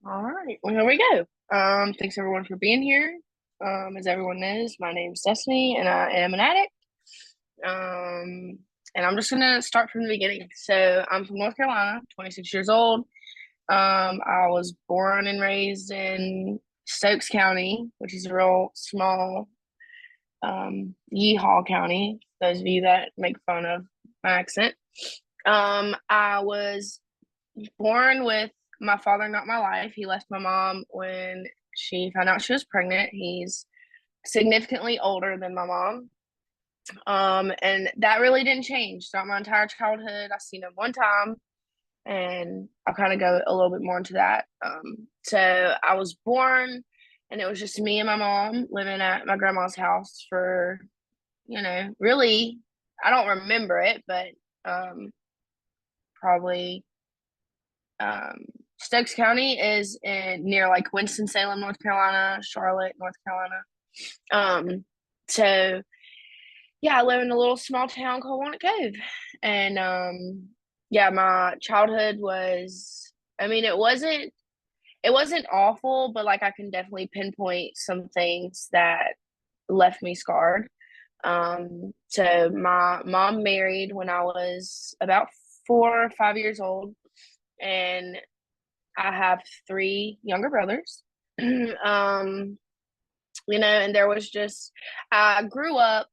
All right. Well, here we go. Thanks everyone for being here. As everyone knows, my name is Destiny and I am an addict. Um, and I'm just gonna start from the beginning. So I'm from North Carolina, 26 years old. I was born and raised in Stokes County, which is a real small Yeehaw County. Those of you that make fun of my accent. I was born with my father, not my life. He left my mom when she found out she was pregnant. He's significantly older than my mom. And that really didn't change throughout my entire childhood. I seen him one time, and I'll kind of go a little bit more into that. So I was born, and it was just me and my mom living at my grandma's house for, really, I don't remember it, but probably um, Stokes County is near like Winston-Salem, North Carolina, Charlotte, North Carolina. So yeah, I live in a little small town called Walnut Cove, and yeah, my childhood was. I mean, it wasn't awful, but like I can definitely pinpoint some things that left me scarred. So my mom married when I was about 4 or 5 years old, and I have three younger brothers. um, and there was just I grew up,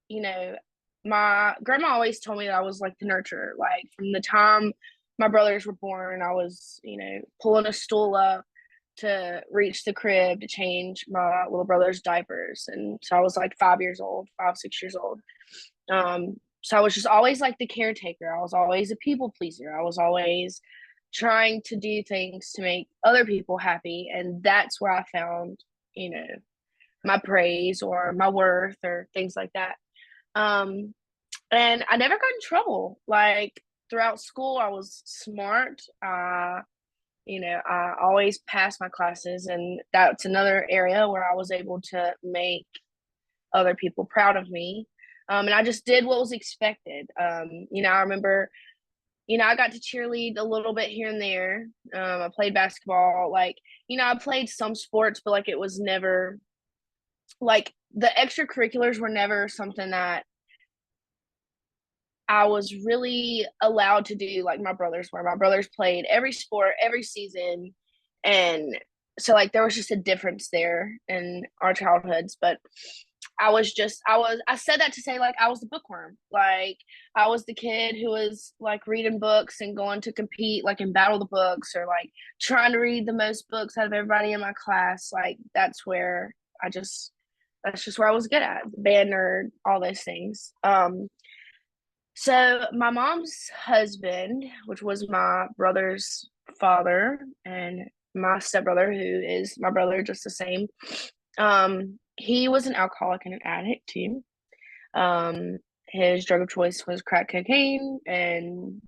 you know, my grandma always told me that I was like the nurturer. Like from the time my brothers were born, I was, pulling a stool up to reach the crib to change my little brother's diapers. And so I was like 5 years old, 5, 6 years old. So I was just always like the caretaker. I was always a people pleaser. I was always trying to do things to make other people happy. And that's where I found, you know, my praise or my worth or things like that. Um, and I never got in trouble. Like throughout school, I was smart. I always passed my classes, and that's another area where I was able to make other people proud of me. And I just did what was expected. I remember, I got to cheerlead a little bit here and there. I played basketball. Like, I played some sports, but like it was never like the extracurriculars were never something that I was really allowed to do like my brothers were. My brothers played every sport, every season. And so like there was just a difference there in our childhoods. But I said that to say like I was the bookworm. Like I was the kid who was like reading books and going to compete like in battle the books or like trying to read the most books out of everybody in my class. Like that's just where I was good at. Band nerd, all those things. So my mom's husband, which was my brother's father, and my stepbrother, who is my brother just the same, he was an alcoholic and an addict too. His drug of choice was crack cocaine and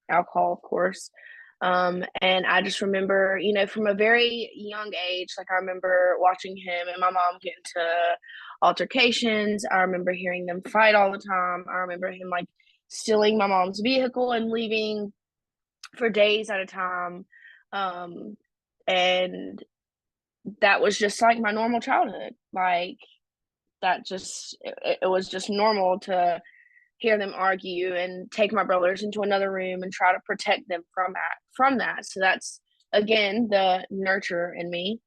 alcohol, of course. And I just remember, from a very young age, like I remember watching him and my mom get into altercations. I remember hearing them fight all the time. I remember him like stealing my mom's vehicle and leaving for days at a time. Um, and that was just like my normal childhood. Like it was just normal to hear them argue and take my brothers into another room and try to protect them from that. So that's again the nurture in me.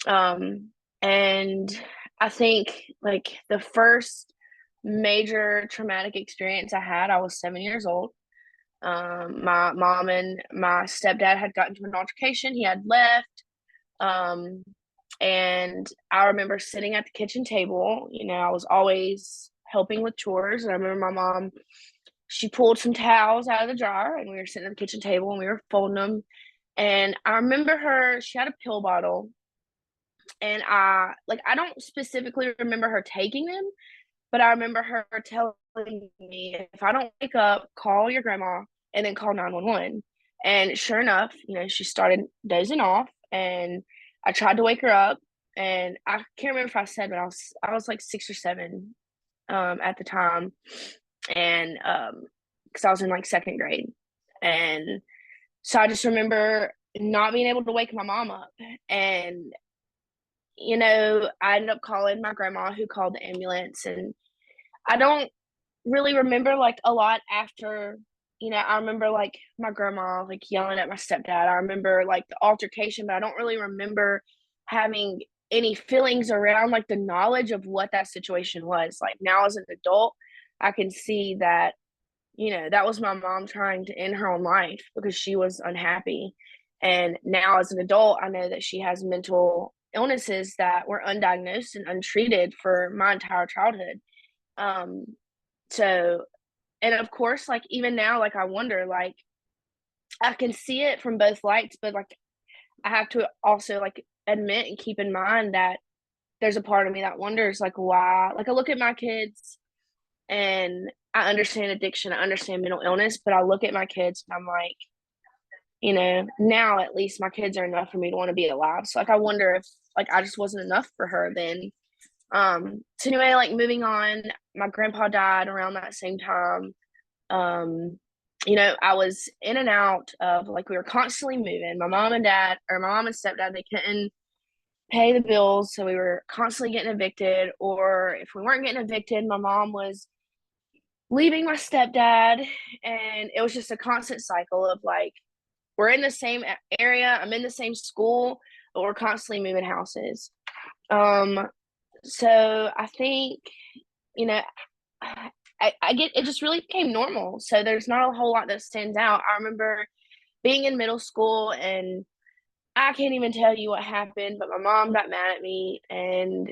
And I think like the first major traumatic experience I had, I was 7 years old. My mom and my stepdad had gotten into an altercation. He had left. Um, and I remember sitting at the kitchen table. I was always helping with chores. And I remember my mom, she pulled some towels out of the dryer and we were sitting at the kitchen table and we were folding them. And I remember she had a pill bottle. And I don't specifically remember her taking them, but I remember her telling me, if I don't wake up, call your grandma and then call 911. And sure enough, she started dozing off and I tried to wake her up and I can't remember if I said, but I was like 6 or 7 at the time. And because I was in like second grade. And so I just remember not being able to wake my mom up. And, I ended up calling my grandma, who called the ambulance. And I don't really remember like a lot after, I remember like my grandma like yelling at my stepdad. I remember like the altercation, but I don't really remember having any feelings around like the knowledge of what that situation was. Like now as an adult, I can see that, that was my mom trying to end her own life because she was unhappy. And now as an adult, I know that she has mental illnesses that were undiagnosed and untreated for my entire childhood. Um, so, and of course, like even now, like I wonder, like I can see it from both lights, but like I have to also like admit and keep in mind that there's a part of me that wonders like why. Like I look at my kids and I understand addiction, I understand mental illness, but I look at my kids and I'm like, now at least my kids are enough for me to want to be alive. So like I wonder if like I just wasn't enough for her then. So anyway, like moving on, my grandpa died around that same time. um I was in and out of like we were constantly moving. My mom and dad, or my mom and stepdad, they couldn't pay the bills, so we were constantly getting evicted. Or if we weren't getting evicted, my mom was leaving my stepdad, and it was just a constant cycle of like we're in the same area, I'm in the same school, but we're constantly moving houses. So I think, you know I get it, just really became normal. So there's not a whole lot that stands out. I remember being in middle school, and I can't even tell you what happened, but my mom got mad at me. And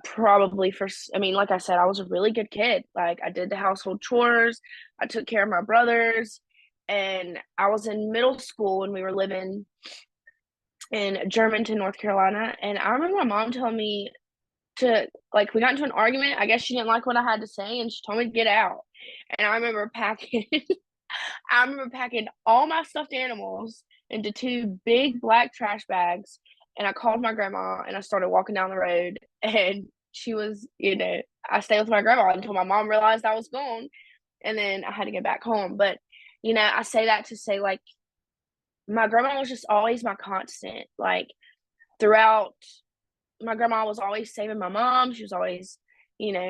probably I mean, like I said, I was a really good kid. Like I did the household chores, I took care of my brothers. And I was in middle school when we were living in Germantown, North Carolina. And I remember my mom telling me to like we got into an argument. I guess she didn't like what I had to say and she told me to get out. And I remember packing all my stuffed animals into two big black trash bags. And I called my grandma and I started walking down the road. And she was, I stayed with my grandma until my mom realized I was gone. And then I had to get back home. But, I say that to say like my grandma was just always my constant. Like throughout, my grandma was always saving my mom. She was always,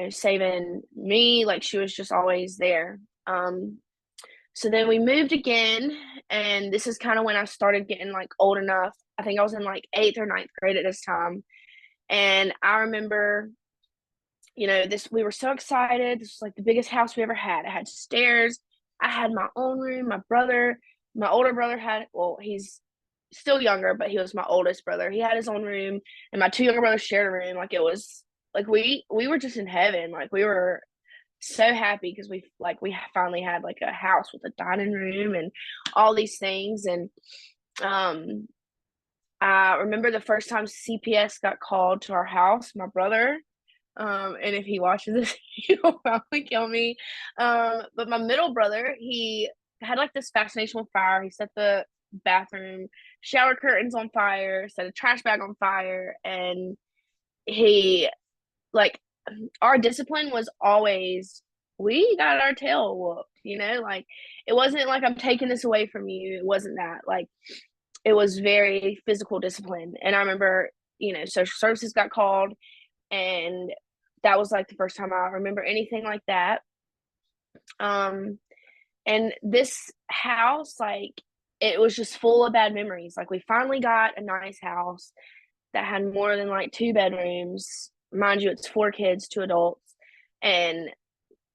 saving me. Like she was just always there. So then we moved again, and this is kind of when I started getting like old enough. I think I was in like eighth or ninth grade at this time. And I remember, this we were so excited. This was like the biggest house we ever had. It had stairs. I had my own room. My older brother had, well, he's still younger, but he was my oldest brother. He had his own room, and my two younger brothers shared a room. Like it was like we were just in heaven. Like we were so happy because we finally had like a house with a dining room and all these things. And um I remember the first time CPS got called to our house, my brother, and if he watches this he'll probably kill me. But my middle brother, he had like this fascination with fire. He set the bathroom shower curtains on fire, set a trash bag on fire. And he like our discipline was always, we got our tail whooped, like it wasn't like I'm taking this away from you. It wasn't that. Like it was very physical discipline. And I remember, social services got called, and that was like the first time I remember anything like that. Um and this house, like it was just full of bad memories. Like we finally got a nice house that had more than like two bedrooms. Mind you, it's four kids, two adults. And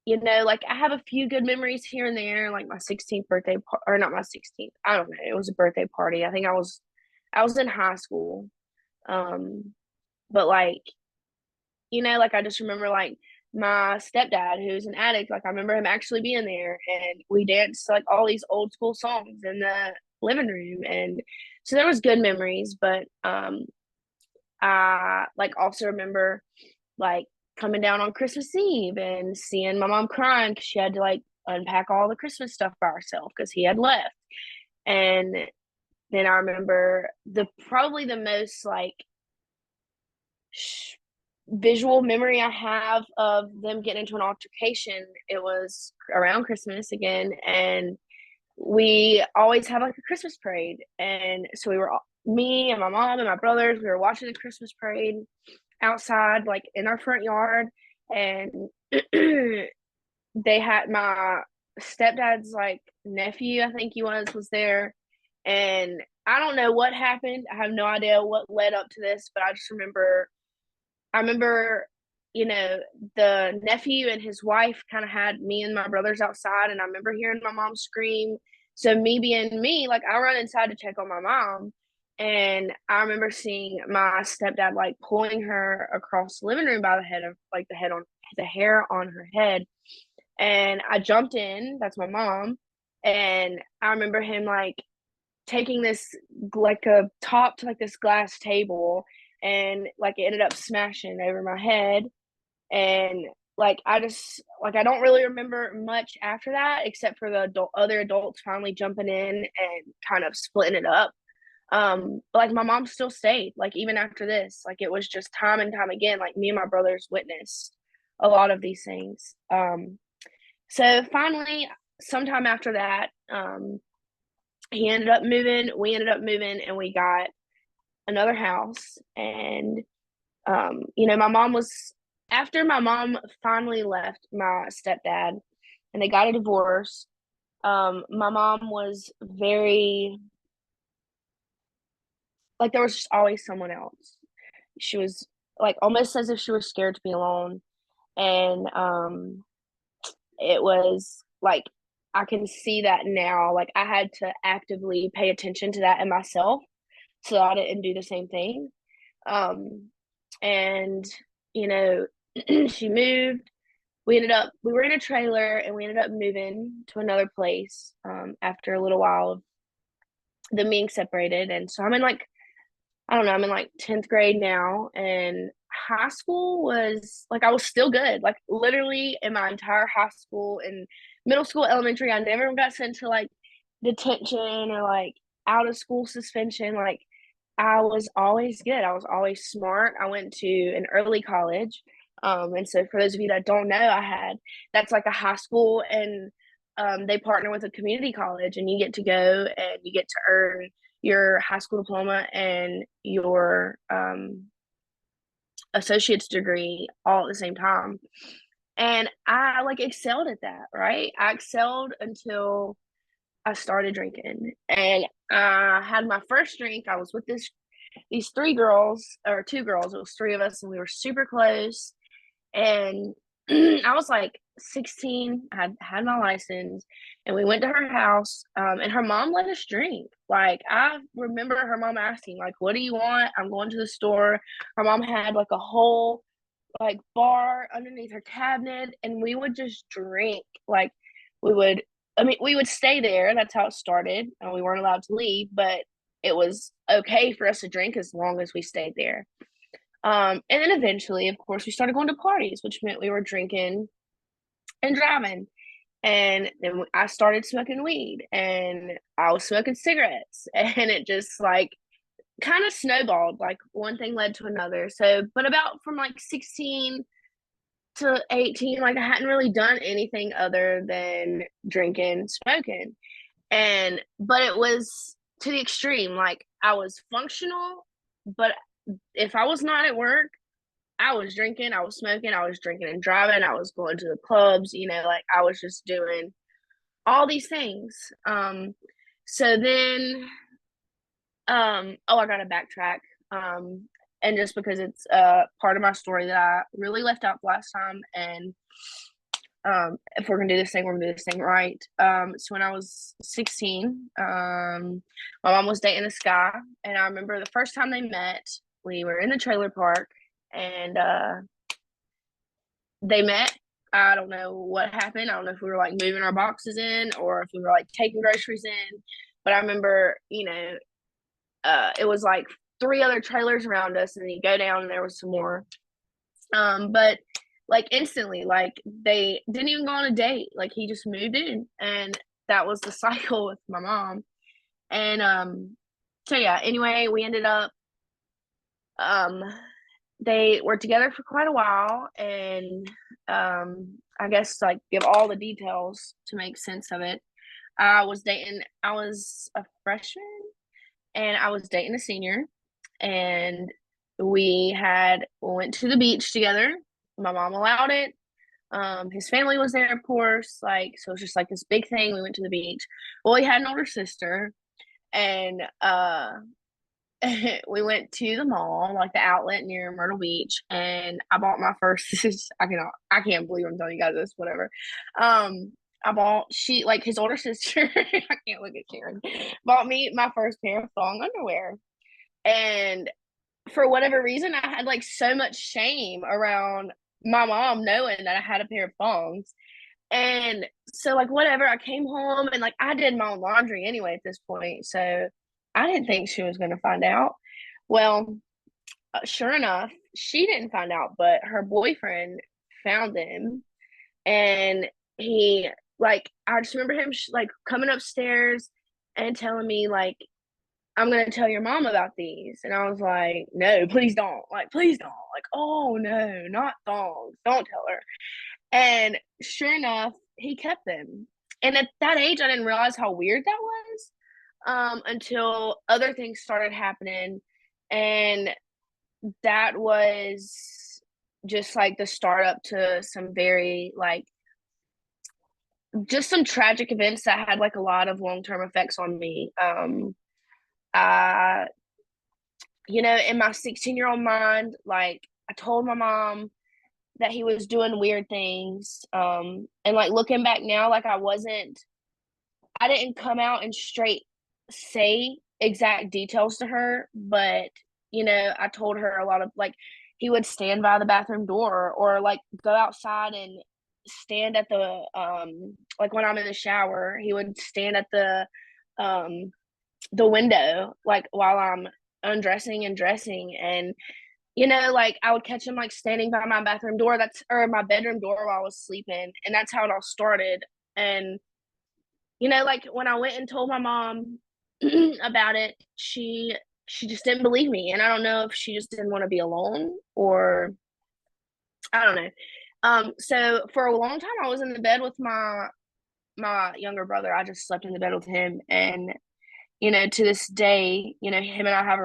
like I have a few good memories here and there, like my 16th birthday or not my 16th. I don't know. It was a birthday party. I think I was in high school. But like, like I just remember like my stepdad, who's an addict, like I remember him actually being there, and we danced like all these old school songs in the living room. And so there was good memories. But I like also remember like coming down on Christmas Eve and seeing my mom crying because she had to like unpack all the Christmas stuff by herself because he had left. And then I remember probably the most like visual memory I have of them getting into an altercation. It was around Christmas again, and we always have like a Christmas parade. And so we were all, me and my mom and my brothers, we were watching the Christmas parade outside, like in our front yard. And they had my stepdad's like nephew, I think he was there. And I don't know what happened. I have no idea what led up to this, but I just remember, you know, the nephew and his wife kind of had me and my brothers outside, and I remember hearing my mom scream. So me being me, like I run inside to check on my mom, and I remember seeing my stepdad like pulling her across the living room by the head of like the hair on her head, and I jumped in. That's my mom, and I remember him like taking this like a top to like this glass table, and like it ended up smashing over my head. And like I just like I don't really remember much after that except for the other adults finally jumping in and kind of splitting it up. But like my mom still stayed, like even after this, like it was just time and time again, like me and my brothers witnessed a lot of these things. So finally, sometime after that, he ended up moving, we ended up moving, and we got another house. And you know, my mom was after my mom finally left my stepdad and they got a divorce. My mom was very like there was just always someone else. She was like almost as if she was scared to be alone. And it was like I can see that now. Like I had to actively pay attention to that in myself so that I didn't do the same thing. Um, and you know, she moved. We were in a trailer and we ended up moving to another place after a little while of them being separated. And so I'm in like I don't know, I'm in like 10th grade now, and high school was like I was still good. Like literally in my entire high school and middle school, elementary, I never got sent to like detention or like out of school suspension. Like I was always good. I was always smart. I went to an early college. And so for those of you that don't know, that's like a high school, and they partner with a community college, and you get to go and you get to earn your high school diploma and your associate's degree all at the same time. And I like excelled at that, right? I excelled until I started drinking. And I had my first drink. I was with these three girls or two girls. It was three of us, and we were super close. And I was like 16. I had my license, and we went to her house. And her mom let us drink. Like I remember her mom asking, like, "What do you want?" I'm going to the store. Her mom had like a whole like bar underneath her cabinet, and we would just drink. Like we would, I mean, we would stay there. That's how it started, and we weren't allowed to leave, but it was okay for us to drink as long as we stayed there. And then eventually, of course, we started going to parties, which meant we were drinking and driving. And then I started smoking weed, and I was smoking cigarettes, and it just like kind of snowballed. Like one thing led to another. So, but about from like 16 to 18, like I hadn't really done anything other than drinking, smoking. But it was to the extreme. Like I was functional, but if I was not at work, I was drinking, I was smoking, I was drinking and driving, I was going to the clubs, you know, like I was just doing all these things. So then, oh, I got to backtrack. And just because it's part of my story that I really left out last time, and if we're gonna do this thing, we're gonna do this thing right. So when I was 16, my mom was dating this guy, and I remember the first time they met, we were in the trailer park, and they met. I don't know what happened. I don't know if we were like moving our boxes in or if we were like taking groceries in. But I remember, you know, it was like three other trailers around us, and then you go down and there was some more. But like instantly, like they didn't even go on a date. Like he just moved in, and that was the cycle with my mom. And so yeah, anyway, we ended up um they were together for quite a while, and I guess like give all the details to make sense of it. I was a freshman and I was dating a senior, and went to the beach together. My mom allowed it. His family was there, of course. Like, so it's just like this big thing. We went to the beach. Well, he had an older sister, and we went to the mall, like the outlet near Myrtle Beach, and I bought my first. I can't believe I'm telling you guys this. Whatever. I bought she like his older sister. I can't look at Sharon. Bought me my first pair of thong underwear, and for whatever reason, I had like so much shame around my mom knowing that I had a pair of thongs. And so, like, whatever, I came home and like I did my own laundry anyway at this point. So I didn't think she was going to find out. Well, sure enough, she didn't find out, but her boyfriend found them. And he, like, I just remember him like coming upstairs and telling me, like, I'm gonna tell your mom about these. And I was like, no, please don't. Like, please don't. Like, oh no, not thongs. Don't tell her. And sure enough, he kept them. And at that age, I didn't realize how weird that was until other things started happening. And that was just like the start up to some very, like, just some tragic events that had like a lot of long term effects on me. I in my 16-year-old mind, like I told my mom that he was doing weird things. And like looking back now, like I didn't come out and straight say exact details to her, but I told her a lot of like he would stand by the bathroom door or like go outside and stand at the like when I'm in the shower, he would stand at um the window like while I'm undressing and dressing. And like I would catch him like standing by my bathroom door, that's or my bedroom door while I was sleeping, and that's how it all started. And like when I went and told my mom about it, she just didn't believe me, and I don't know if she just didn't want to be alone or I don't know. So for a long time I was in the bed with my younger brother. I just slept in the bed with him, and to this day, him and I have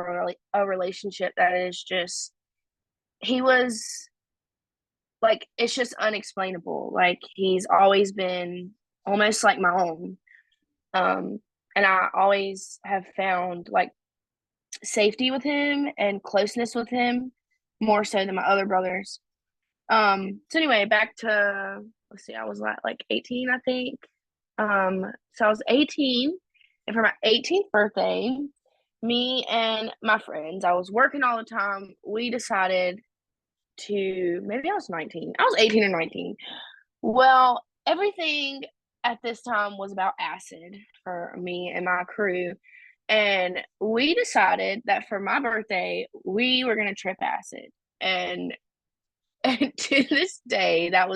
a relationship that is just he was like it's just unexplainable. Like he's always been almost like my own. Um and I always have found like safety with him and closeness with him more so than my other brothers. So anyway, back to let's see, I was like 18, I think. So I was 18, and for my 18th birthday, me and my friends, I was working all the time. We decided to maybe I was 19. I was 18 or 19. Well, everything at this time was about acid for me and my crew. And we decided that for my birthday, we were going to trip acid. And, and to this day, it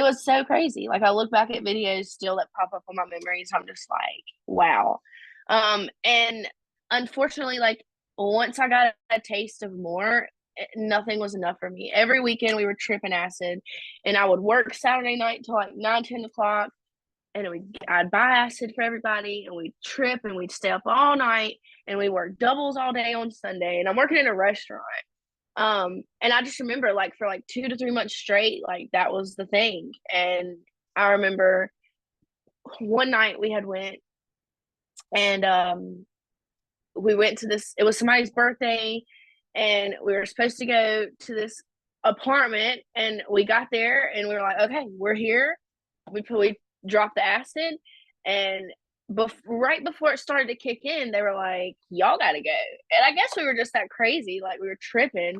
was so crazy. Like I look back at videos still that pop up on my memories. I'm just like, wow. And unfortunately, like once I got a taste of more, nothing was enough for me. Every weekend we were tripping acid, and I would work Saturday night till like 9, 10 o'clock, and I'd buy acid for everybody, and we'd trip and we'd stay up all night, and we worked doubles all day on Sunday. And I'm working in a restaurant. And I just remember like for like 2 to 3 months straight, like that was the thing. And I remember one night we had went and we went to this, it was somebody's birthday, and we were supposed to go to this apartment, and we got there and we were like, okay, we're here. We dropped the acid, and right before it started to kick in, they were like, y'all gotta go. And I guess we were just that crazy, like we were tripping.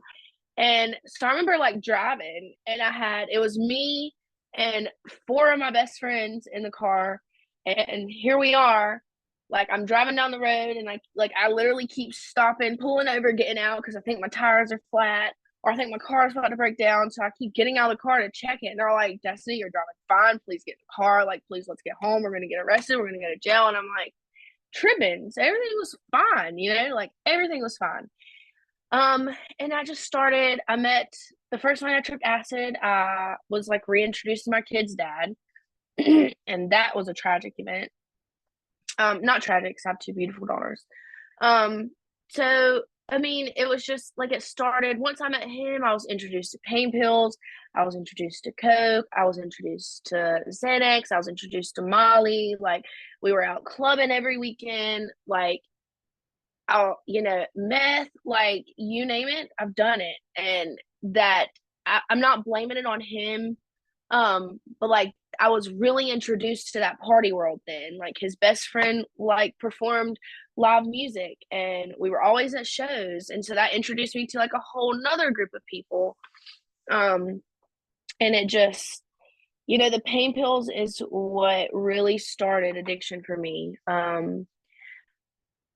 And so I remember like driving, and it was me and four of my best friends in the car. And here we are, like I'm driving down the road, and like I literally keep stopping, pulling over, getting out because I think my tires are flat or I think my car's about to break down. So I keep getting out of the car to check it. And they're like, Destiny, you're driving fine. Please get in the car. Like, please, let's get home. We're going to get arrested. We're going to go to jail. And I'm like, tripping. So everything was fine, like everything was fine. And I met the first night I tripped acid, I was like reintroduced to my kid's dad. And that was a tragic event. Not tragic, because I have two beautiful daughters. Um, so I mean, it was just like it started once I met him. I was introduced to pain pills. I was introduced to Coke. I was introduced to Xanax. I was introduced to Molly. Like we were out clubbing every weekend. Like meth. Like you name it, I've done it. And that I'm not blaming it on him. But like I was really introduced to that party world then. Like his best friend like performed live music and we were always at shows. And so that introduced me to like a whole nother group of people. Um, and it just the pain pills is what really started addiction for me. And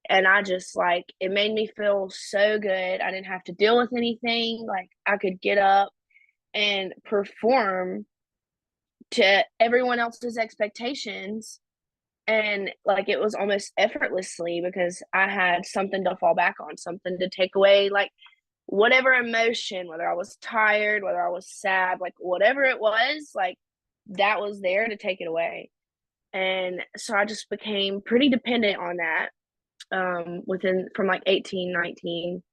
I just like it made me feel so good. I didn't have to deal with anything. Like I could get up and perform to everyone else's expectations, and like it was almost effortlessly because I had something to fall back on, something to take away, like whatever emotion, whether I was tired, whether I was sad, like whatever it was, like that was there to take it away. And so I just became pretty dependent on that, within from like 18, 19,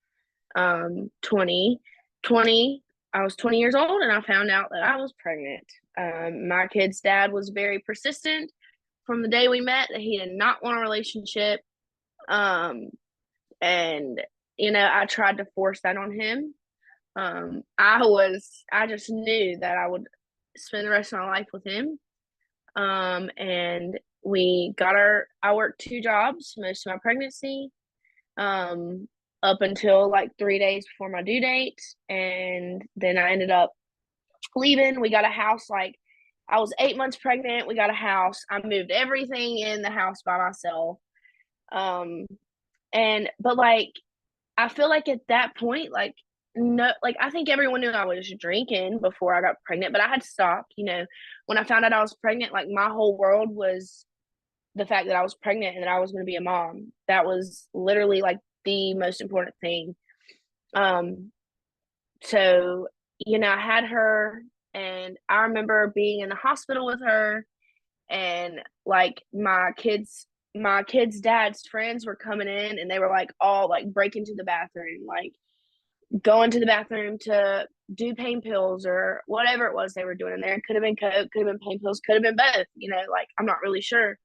20, 20. I was 20 years old and I found out that I was pregnant. My kid's dad was very persistent from the day we met that he did not want a relationship. Um, and I tried to force that on him. I just knew that I would spend the rest of my life with him. And I worked two jobs most of my pregnancy, um, up until like 3 days before my due date. And then I ended up leaving. We got a house, like I was 8 months pregnant. We got a house. I moved everything in the house by myself. Um, but like, I feel like at that point, like, no, like I think everyone knew I was drinking before I got pregnant, but I had stopped. When I found out I was pregnant, like my whole world was the fact that I was pregnant and that I was going to be a mom. That was literally like the most important thing. Um, so, I had her, and I remember being in the hospital with her, and like my kids' dad's friends were coming in, and they were like all like breaking to the bathroom, like going to the bathroom to do pain pills or whatever it was they were doing in there. It could have been Coke, could have been pain pills, could have been both. Like I'm not really sure.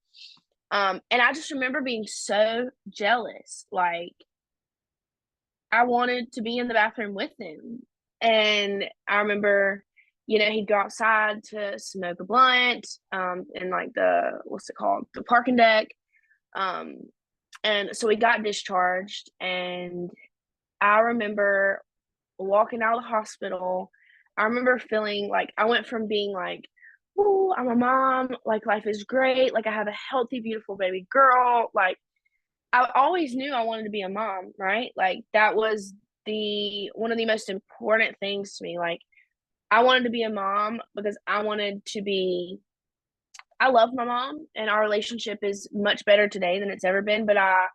And I just remember being so jealous. Like I wanted to be in the bathroom with him. And I remember, he'd go outside to smoke a blunt, in like what's it called? The parking deck. Um, and so we got discharged, and I remember walking out of the hospital. I remember feeling like I went from being like, oh, I'm a mom, like life is great, like I have a healthy, beautiful baby girl. Like I always knew I wanted to be a mom, right? Like that was the one of the most important things to me. Like I wanted to be a mom because I love my mom and our relationship is much better today than it's ever been, but I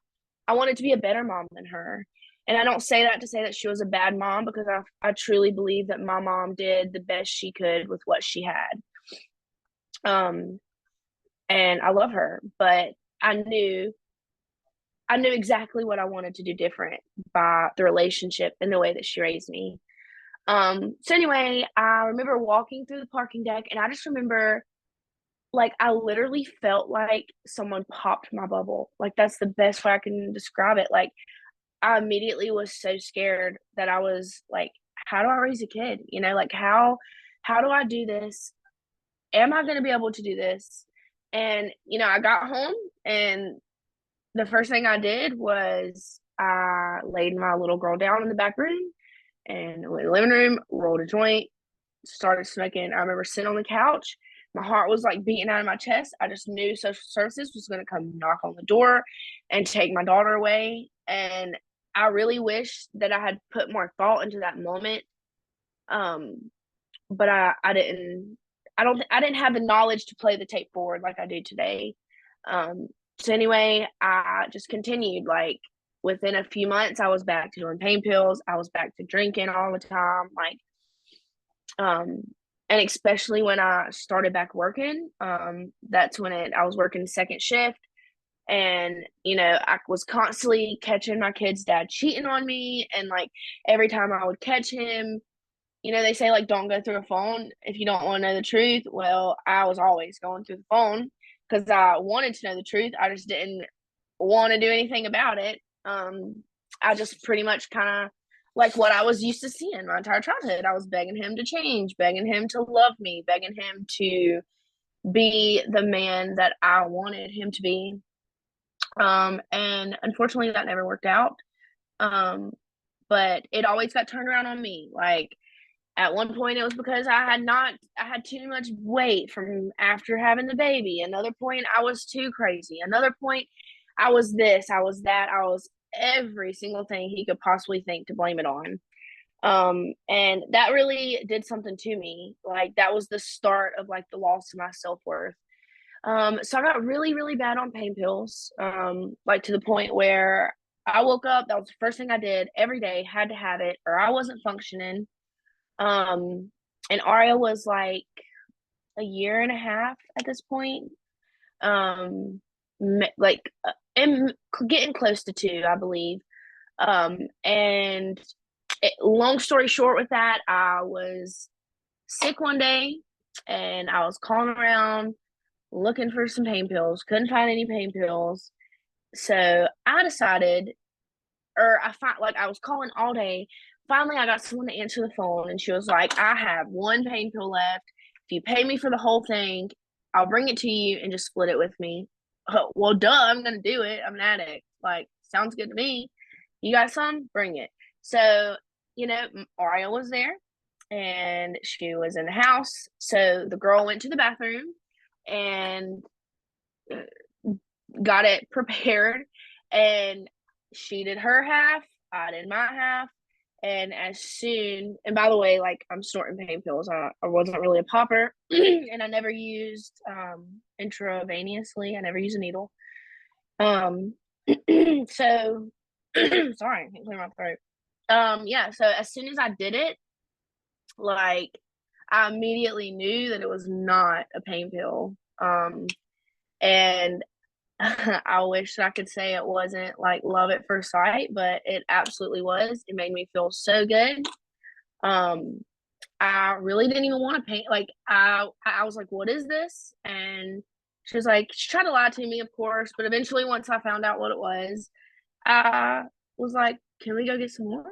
wanted to be a better mom than her. And I don't say that to say that she was a bad mom, because I truly believe that my mom did the best she could with what she had. Um, and I love her, but I knew I knew exactly what I wanted to do different by the relationship and the way that she raised me. So anyway, I remember walking through the parking deck, and I just remember like I literally felt like someone popped my bubble. Like that's the best way I can describe it. Like I immediately was so scared that I was like, how do I raise a kid? Like how do I do this? Am I going to be able to do this? And I got home, and the first thing I did was I laid my little girl down in the back room and went in the living room, rolled a joint, started smoking. I remember sitting on the couch. My heart was like beating out of my chest. I just knew social services was going to come knock on the door and take my daughter away. And I really wish that I had put more thought into that moment. But I didn't. I didn't have the knowledge to play the tape forward like I do today. So anyway, I just continued. Like within a few months, I was back to doing pain pills. I was back to drinking all the time. Like, um, And especially when I started back working, that's when I was working second shift. And, I was constantly catching my kid's dad cheating on me. And like every time I would catch him, they say like don't go through a phone if you don't want to know the truth. Well, I was always going through the phone because I wanted to know the truth. I just didn't want to do anything about it. I just pretty much kind of like what I was used to seeing my entire childhood. I was begging him to change, begging him to love me, begging him to be the man that I wanted him to be. And unfortunately, that never worked out. Um, but it always got turned around on me. Like at one point, it was because I had too much weight from after having the baby. Another point, I was too crazy. Another point, I was this, I was that, I was every single thing he could possibly think to blame it on. And that really did something to me. Like that was the start of like the loss of my self worth. So I got really, really bad on pain pills. Like to the point where I woke up, that was the first thing I did every day, had to have it, or I wasn't functioning. Um, and Aria was like a year and a half at this point. Um, like and getting close to two, I believe. And long story short, with that, I was sick one day, and I was calling around looking for some pain pills. Couldn't find any pain pills, so I decided, or I find like I was calling all day. Finally, I got someone to answer the phone, and she was like, "I have one pain pill left. If you pay me for the whole thing, I'll bring it to you and just split it with me." Oh, well, duh, I'm gonna do it. I'm an addict. Like, sounds good to me. You got some? Bring it. So, Aria was there, and she was in the house. So the girl went to the bathroom and got it prepared, and she did her half, I did my half. And and by the way, like I'm snorting pain pills. I wasn't really a popper, and I never used intravenously. I never used a needle. Um, so sorry, I can't clear my throat. Yeah. So as soon as I did it, like I immediately knew that it was not a pain pill. And I wish I could say it wasn't like love at first sight, but it absolutely was. It made me feel so good. Um, I really didn't even want to paint. Like I was like, "What is this?" And she tried to lie to me, of course, but eventually, once I found out what it was, I was like, "Can we go get some more?"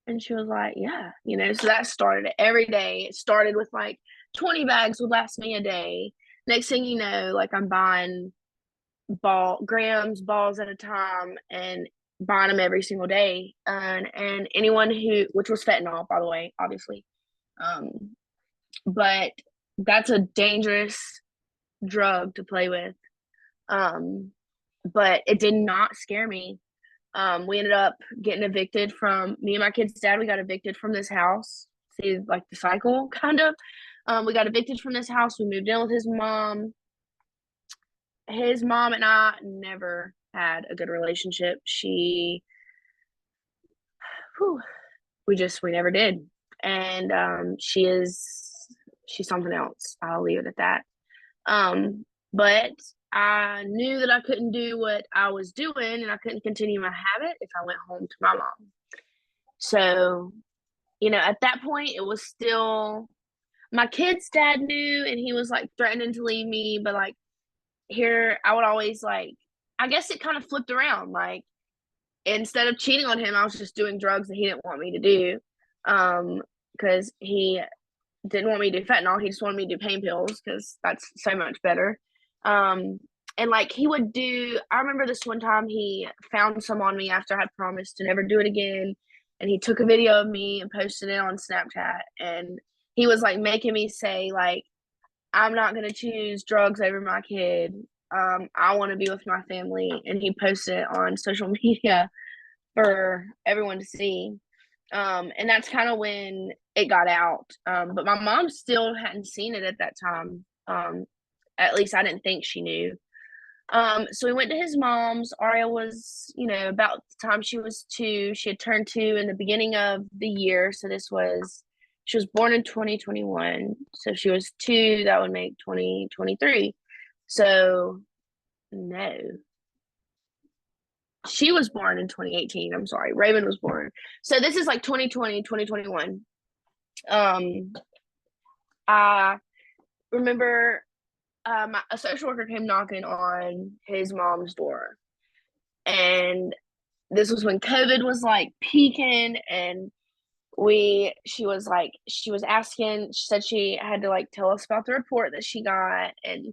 And she was like, "Yeah." So that started it every day. It started with like 20 bags would last me a day. Next thing you know, like I'm buying balls at a time, and buying them every single day. And anyone which was fentanyl, by the way, obviously. Um, but that's a dangerous drug to play with. Um, but it did not scare me. We ended up getting evicted from me and my kid's dad. We got evicted from this house. See, like the cycle, kind of. We got evicted from this house. We moved in with his mom. His mom and I never had a good relationship. Whew, we never did. And she's something else. I'll leave it at that. But I knew that I couldn't do what I was doing, and I couldn't continue my habit if I went home to my mom. So, at that point, it was still my kid's dad knew, and he was like threatening to leave me. But like here, I would always like, I guess it kind of flipped around. Like instead of cheating on him, I was just doing drugs that he didn't want me to do. Because he didn't want me to do fentanyl. He just wanted me to do pain pills because that's so much better. Um, and like he would do, I remember this one time he found some on me after I had promised to never do it again. And he took a video of me and posted it on Snapchat. And he was like making me say, like, I'm not going to choose drugs over my kid. I want to be with my family. And he posted it on social media for everyone to see. And that's kind of when it got out. But my mom still hadn't seen it at that time. At least I didn't think she knew. So we went to his mom's. Aria was, about the time she was two. She had turned two in the beginning of the year. So this was She was born in 2021. So if she was 2, that would make 2023. So no. She was born in 2018. I'm sorry. Raven was born. So this is like 2020, 2021. I remember a social worker came knocking on his mom's door. And this was when COVID was like peaking, and she was asking, she said she had to like tell us about the report that she got. And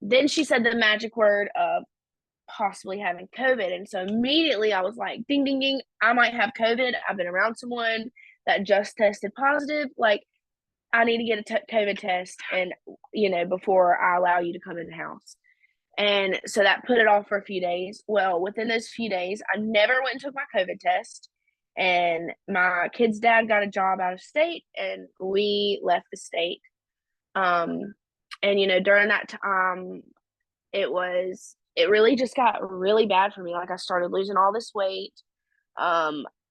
then she said the magic word of possibly having COVID. And so immediately I was like, ding, ding, ding, I might have COVID. I've been around someone that just tested positive. Like, I need to get a COVID test, and, before I allow you to come in the house. And so that put it off for a few days. Well, within those few days, I never went and took my COVID test. And my kid's dad got a job out of state, and we left the state. And during that time, it really just got really bad for me. Like, I started losing all this weight.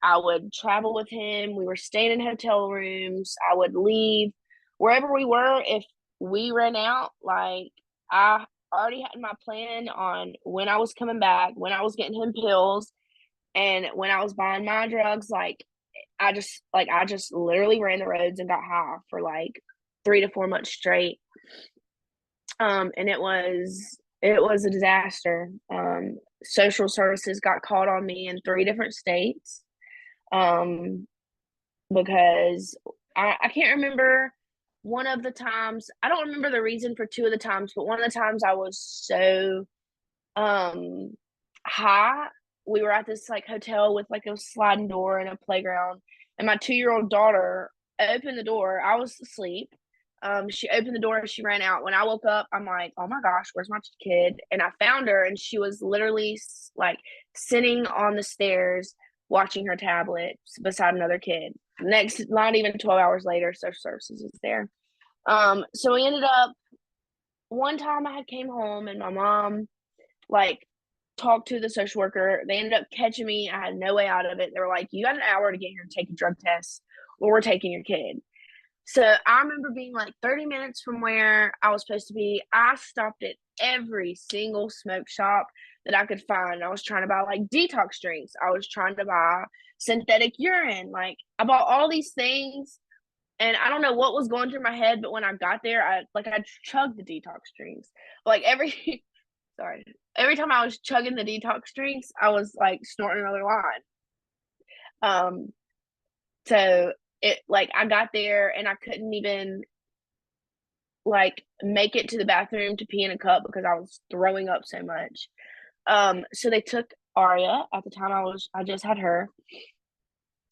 I would travel with him. We were staying in hotel rooms. I would leave wherever we were. If we ran out, like, I already had my plan on when I was coming back, when I was getting him pills, and when I was buying my drugs. Like, I just literally ran the roads and got high for like 3 to 4 months straight. And it was a disaster. Social services got called on me in 3 different states. Because I can't remember one of the times. I don't remember the reason for 2 of the times, but one of the times I was so high. We were at this like hotel with like a sliding door and a playground, and my 2-year-old daughter opened the door. I was asleep. She opened the door and she ran out. When I woke up, I'm like, oh my gosh, where's my kid? And I found her, and she was literally like sitting on the stairs watching her tablet beside another kid. Next, not even 12 hours later, social services was there. So we ended up, one time I came home and my mom like talked to the social worker. They ended up catching me. I had no way out of it. They were like, you got an hour to get here and take a drug test, or we're taking your kid. So I remember being like 30 minutes from where I was supposed to be. I stopped at every single smoke shop that I could find. I was trying to buy like detox drinks. I was trying to buy synthetic urine. Like, I bought all these things, and I don't know what was going through my head, but when I got there, I chugged the detox drinks. Like, every time I was chugging the detox drinks, I was like snorting another line. So it, like, I got there and I couldn't even like make it to the bathroom to pee in a cup because I was throwing up so much. So they took Aria at the time. I just had her.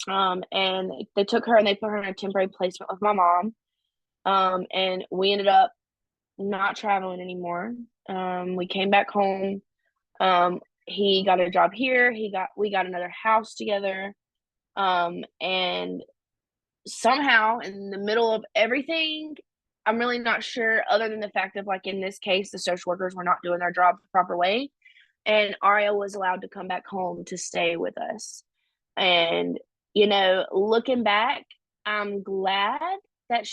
And they took her and they put her in a temporary placement with my mom. And we ended up not traveling anymore. We came back home. He got a job here. We got another house together. And somehow in the middle of everything, I'm really not sure, other than the fact of, like, in this case, the social workers were not doing their job the proper way. And Aria was allowed to come back home to stay with us. And, looking back, I'm glad that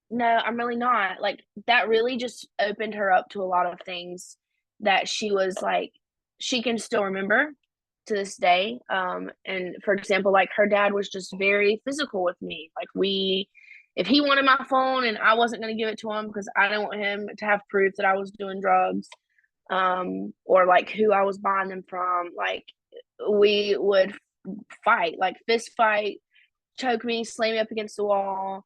no, I'm really not. Like, that really just opened her up to a lot of things that she was like, she can still remember to this day. And for example, like, her dad was just very physical with me. Like, if he wanted my phone and I wasn't going to give it to him because I didn't want him to have proof that I was doing drugs, or like who I was buying them from, like, we would fight, like fist fight, choke me, slam me up against the wall.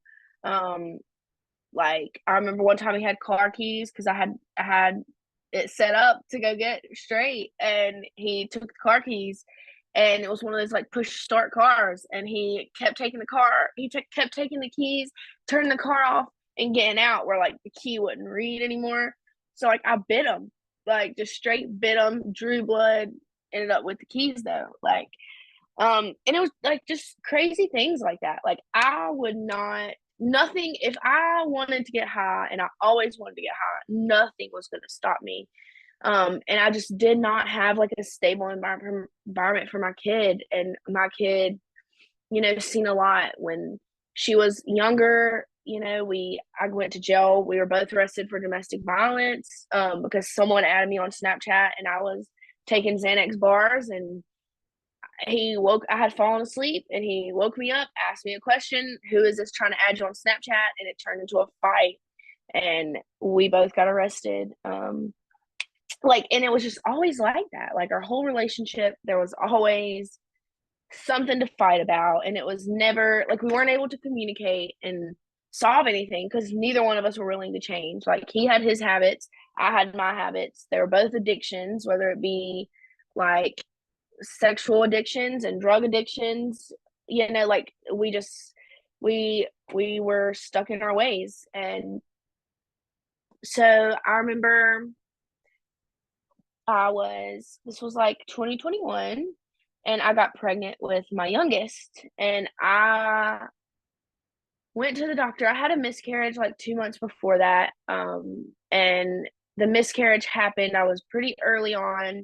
Like, I remember one time he had car keys because I had it set up to go get straight, and he took the car keys, and it was one of those like push start cars, and he kept taking the car. Kept taking the keys, turning the car off, and getting out where like the key wouldn't read anymore. So like, I bit him, like just straight bit him, drew blood, ended up with the keys though. Like, and it was like just crazy things like that. Like, I would not, nothing, if I wanted to get high, and I always wanted to get high, nothing was going to stop me. And I just did not have like a stable environment for my kid. And my kid, seen a lot when she was younger. I went to jail. We were both arrested for domestic violence because someone added me on Snapchat and I was taking Xanax bars, and I had fallen asleep and he woke me up, asked me a question: who is this trying to add you on Snapchat? And it turned into a fight, and we both got arrested. And it was just always like that. Like our whole relationship, there was always something to fight about, and it was never like we weren't able to communicate and solve anything because neither one of us were willing to change. Like he had his habits, I had my habits. They were both addictions, whether it be like sexual addictions and drug addictions. Like we were stuck in our ways. And so I remember this was like 2021, and I got pregnant with my youngest, and I went to the doctor. I had a miscarriage like 2 months before that. And the miscarriage happened. I was pretty early on.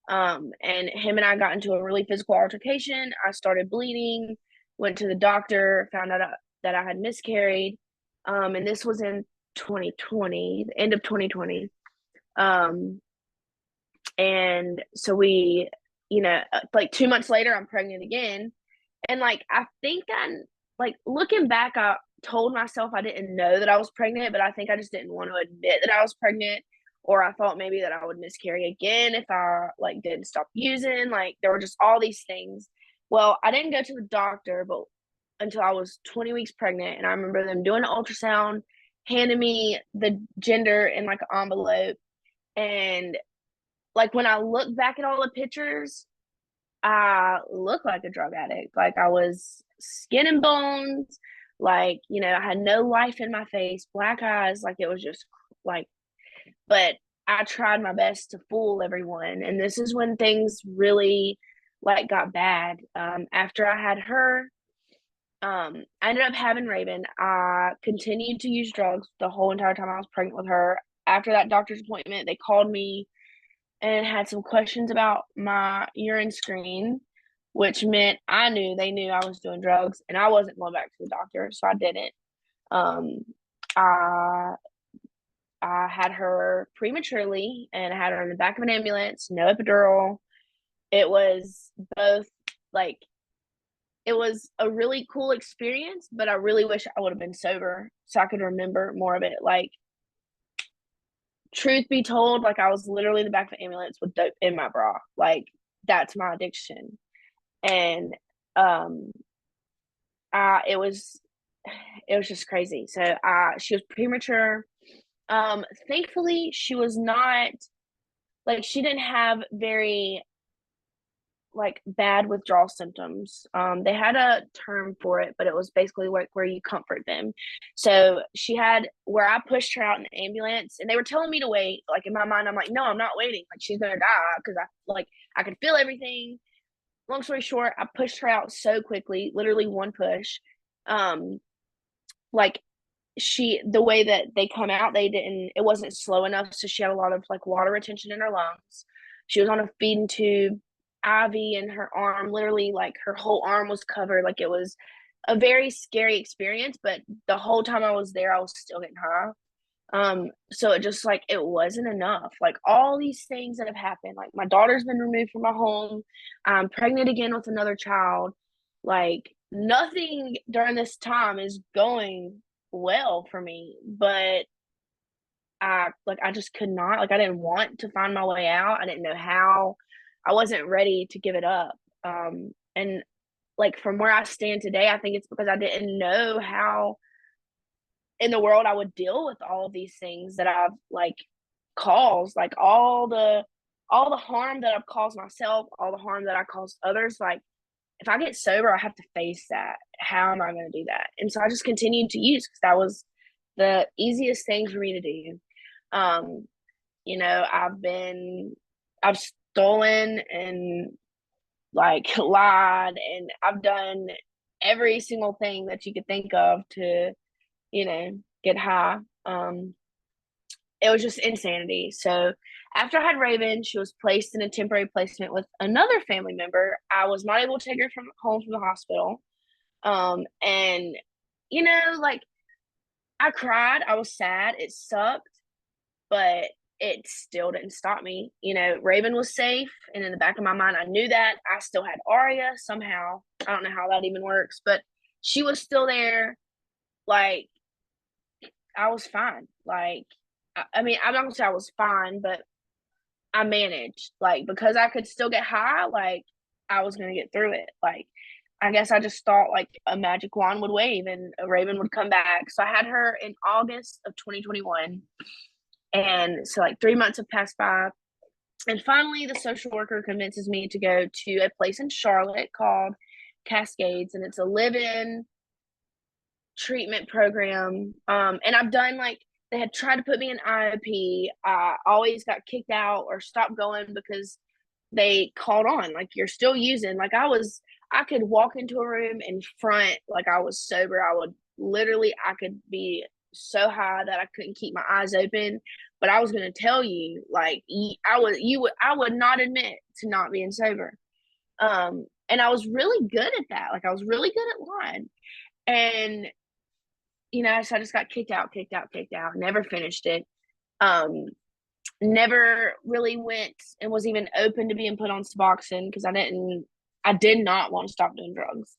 And him and I got into a really physical altercation. I started bleeding, went to the doctor, found out that I had miscarried. And this was in 2020, the end of 2020. Um, and so like 2 months later, I'm pregnant again. And like, I think like looking back, I told myself I didn't know that I was pregnant, but I think I just didn't want to admit that I was pregnant. Or I thought maybe that I would miscarry again if I like didn't stop using. Like there were just all these things. Well, I didn't go to the doctor, but until I was 20 weeks pregnant, and I remember them doing an ultrasound, handing me the gender in like an envelope, and like when I look back at all the pictures, I look like a drug addict. Like I was skin and bones. Like, I had no life in my face, black eyes. Like it was just like, but I tried my best to fool everyone. And this is when things really like got bad. After I had her, I ended up having Raven. I continued to use drugs the whole entire time I was pregnant with her. After that doctor's appointment, they called me and had some questions about my urine screen, which meant they knew I was doing drugs, and I wasn't going back to the doctor, so I didn't. Um, I I had her prematurely, and I had her in the back of an ambulance, no epidural. It was both like it was a really cool experience, but I really wish I would have been sober so I could remember more of it. Like truth be told, like I was literally in the back of an ambulance with dope in my bra. Like that's my addiction. And um it was just crazy. So she was premature. Thankfully she was not like she didn't have very like bad withdrawal symptoms. They had a term for it, but it was basically like where you comfort them. So she had where I pushed her out in the ambulance, and they were telling me to wait. Like in my mind, I'm like, no, I'm not waiting. Like she's gonna die because I could feel everything. Long story short, I pushed her out so quickly, literally one push. Um, like the way that they come out, it wasn't slow enough, so she had a lot of like water retention in her lungs. She was on a feeding tube, IV in her arm, literally like her whole arm was covered. Like it was a very scary experience, but the whole time I was there, I was still getting high. So it just like it wasn't enough. Like all these things that have happened, like my daughter's been removed from my home, I'm pregnant again with another child. Like nothing during this time is going well for me, but I just could not, like I didn't want to find my way out. I didn't know how. I wasn't ready to give it up. And like from where I stand today, I think it's because I didn't know how in the world I would deal with all of these things that I've like caused, like all the harm that I've caused myself, all the harm that I caused others. Like if I get sober, I have to face that. How am I going to do that? And so I just continued to use because that was the easiest thing for me to do. Um, I've stolen and like lied, and I've done every single thing that you could think of to, get high. It was just insanity. So after I had Raven, she was placed in a temporary placement with another family member. I was not able to take her from home from the hospital. And like I cried, I was sad, it sucked, but it still didn't stop me. Raven was safe, and in the back of my mind, I knew that. I still had Aria somehow. I don't know how that even works, but she was still there. Like, I was fine. Like, I mean, I'm not gonna say I was fine, but I managed. Like, because I could still get high, like, I was gonna get through it. Like, I guess I just thought like a magic wand would wave and a Raven would come back. So I had her in August of 2021. And so like 3 months have passed by. And finally, the social worker convinces me to go to a place in Charlotte called Cascades, and it's a live-in treatment program. And I've done like they had tried to put me in IOP. I always got kicked out or stopped going because they called on like you're still using. Like I could walk into a room and front like I was sober. I could be so high that I couldn't keep my eyes open. But I was gonna tell you, like I would not admit to not being sober. And I was really good at that. Like I was really good at lying. And so I just got kicked out, kicked out, kicked out, never finished it. Um, Never really went and was even open to being put on Suboxone because I did not want to stop doing drugs.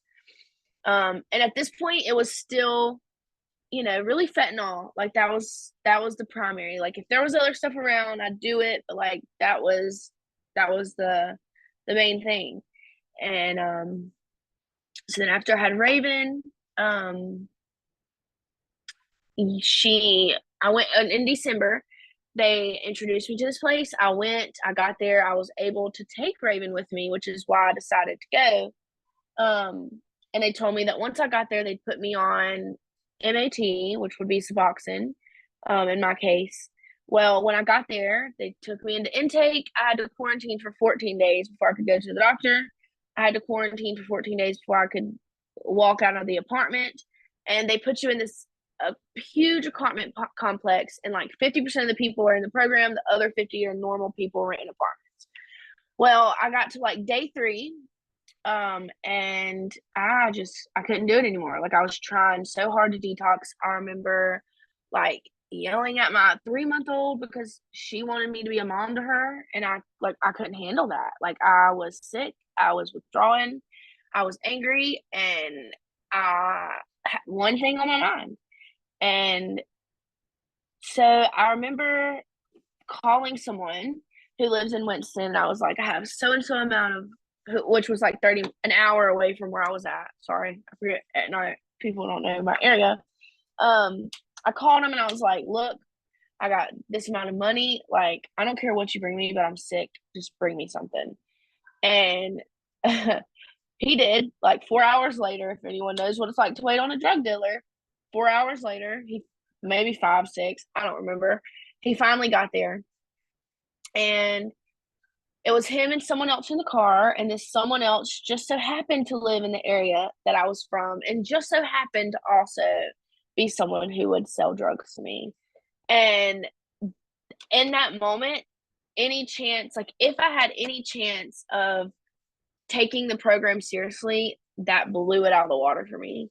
And at this point, it was still, really fentanyl. Like that was the primary. Like if there was other stuff around, I'd do it, but like that was the main thing. And so then after I had Raven, um, I went in December. They introduced me to this place. I got there. I was able to take Raven with me, which is why I decided to go. Um, and they told me that once I got there, they'd put me on MAT, which would be Suboxone, in my case. Well, when I got there, they took me into intake. I had to quarantine for 14 days before I could go to the doctor. I had to quarantine for 14 days before I could walk out of the apartment. And they put you in this a huge apartment complex, and like 50% of the people are in the program, the other 50 are normal people renting apartments. Well, I got to like day 3, and I couldn't do it anymore. Like I was trying so hard to detox. I remember like yelling at my 3-month old because she wanted me to be a mom to her, and I couldn't handle that. Like I was sick, I was withdrawing, I was angry, and I had one thing on my mind. And so I remember calling someone who lives in Winston. I was like, I have so and so amount of, which was like an hour away from where I was at. Sorry, I forget. At night, people don't know my area. I called him and I was like, look, I got this amount of money. Like, I don't care what you bring me, but I'm sick. Just bring me something. And he did. Like 4 hours later, if anyone knows what it's like to wait on a drug dealer, 4 hours later, he maybe 5, 6, I don't remember. He finally got there, and it was him and someone else in the car, and this someone else just so happened to live in the area that I was from, and just so happened to also be someone who would sell drugs to me. And in that moment, any chance, like if I had any chance of taking the program seriously, that blew it out of the water for me.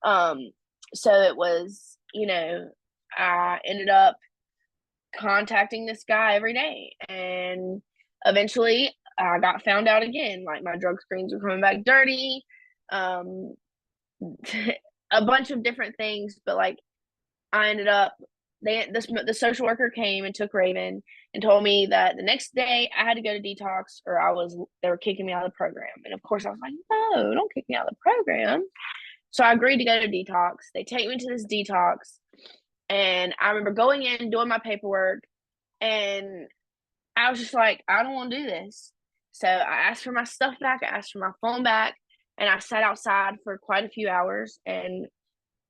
Um, so it was, I ended up contacting this guy every day, and eventually I got found out again. Like my drug screens were coming back dirty, um, a bunch of different things. But like I ended up, the social worker came and took Raven and told me that the next day I had to go to detox or they were kicking me out of the program. And of course I was like, no, don't kick me out of the program. So I agreed to go to detox. They take me to this detox, and I remember going in, doing my paperwork, and I was just like, I don't want to do this. So I asked for my stuff back. I asked for my phone back, and I sat outside for quite a few hours. And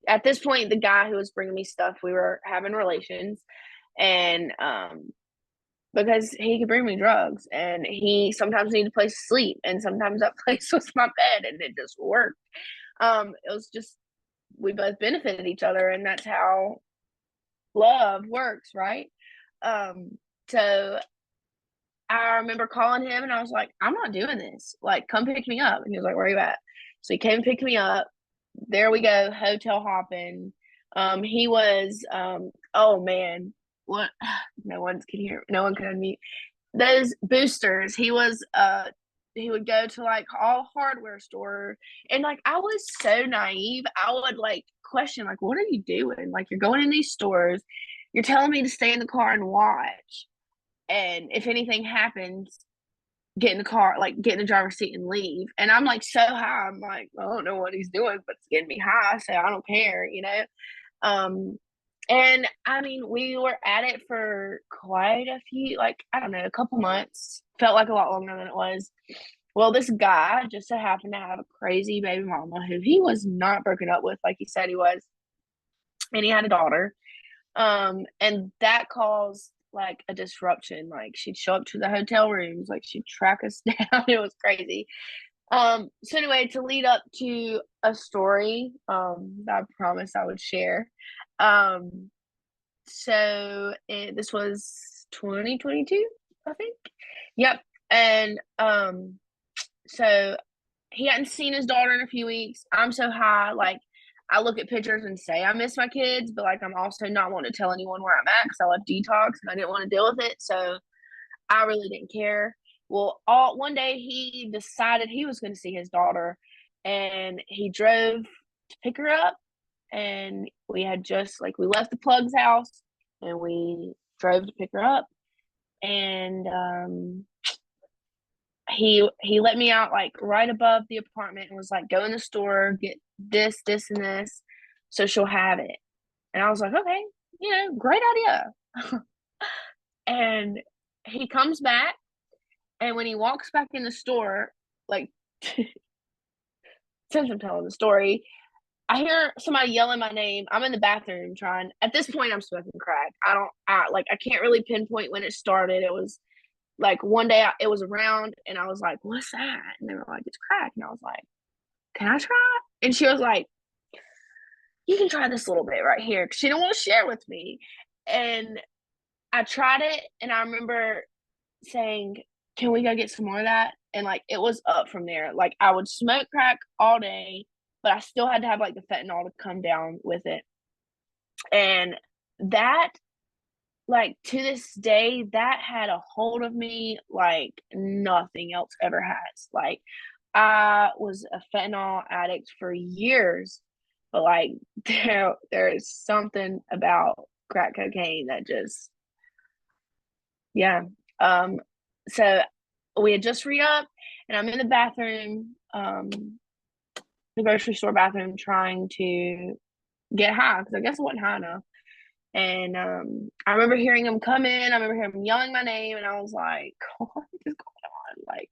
at this point, the guy who was bringing me stuff, we were having relations, and because he could bring me drugs, and he sometimes needed a place to sleep, and sometimes that place was my bed, and it just worked. It was just we both benefited each other, and that's how love works, right? Um, so I remember calling him and I was like, I'm not doing this. Like, come pick me up. And he was like, where are you at? So he came and picked me up. there we go, hotel hopping. He was oh man, what no one can hear, no one can unmute. Those boosters, he would go to like all hardware store, and like I was so naive. I would like question like, what are you doing? Like you're going in these stores, you're telling me to stay in the car and watch, and if anything happens, get in the car, like get in the driver's seat and leave. And I'm like so high, I'm like, I don't know what he's doing, but it's getting me high, so I don't care, you know. Um, and I mean, we were at it for quite a few, like, I don't know, a couple months. Felt like a lot longer than it was. Well, this guy just so happened to have a crazy baby mama who he was not broken up with, like he said he was. And he had a daughter. And that caused like a disruption. Like she'd show up to the hotel rooms, like she'd track us down. It was crazy. So anyway, to lead up to a story that I promised I would share. Um, this was 2022, I think. Yep. And so he hadn't seen his daughter in a few weeks. I'm so high, like I look at pictures and say I miss my kids, but like I'm also not wanting to tell anyone where I'm at because I left detox and I didn't want to deal with it. So I really didn't care. Well, all one day he decided he was going to see his daughter, and he drove to pick her up. And we had just like we left the plug's house, and we drove to pick her up. And he let me out like right above the apartment and was like, go in the store, get this, this, and this, so she'll have it. And I was like, okay, great idea. And he comes back, and when he walks back in the store, like since I'm telling the story, I hear somebody yelling my name. I'm in the bathroom trying. At this point, I'm smoking crack. I can't really pinpoint when it started. It was like one day it was around, and I was like, what's that? And they were like, it's crack. And I was like, can I try? And she was like, you can try this little bit right here. Cause she didn't want to share with me. And I tried it, and I remember saying, can we go get some more of that? And like it was up from there. Like I would smoke crack all day, but I still had to have like the fentanyl to come down with it. And that, like to this day, that had a hold of me like nothing else ever has. Like I was a fentanyl addict for years, but like there is something about crack cocaine that just, yeah. So we had just re-up, and I'm in the bathroom, the grocery store bathroom, trying to get high because I guess I wasn't high enough. And I remember hearing him come in. I remember hearing him yelling my name, and I was like, "What is going on?" Like,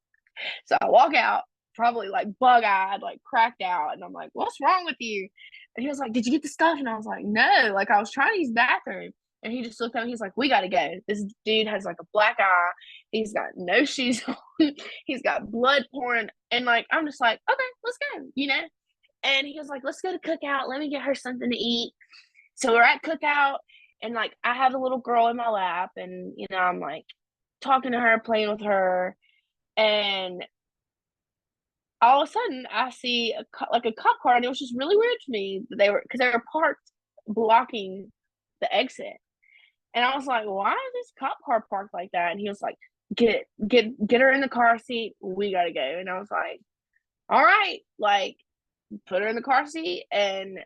so I walk out, probably like bug-eyed, like cracked out, and I'm like, "What's wrong with you?" And he was like, "Did you get the stuff?" And I was like, "No." Like I was trying to use the bathroom, and he just looked at me. He's like, "We gotta go." This dude has like a black eye. He's got no shoes on. He's got blood pouring, and like I'm just like, "Okay, let's go," And he was like, "Let's go to Cookout. Let me get her something to eat." So we're at Cookout, and like I have a little girl in my lap, and I'm like talking to her, playing with her, and all of a sudden I see like a cop car, and it was just really weird to me that they were parked blocking the exit. And I was like, why is this cop car parked like that? And he was like, get her in the car seat, we gotta go. And I was like, all right, like put her in the car seat. And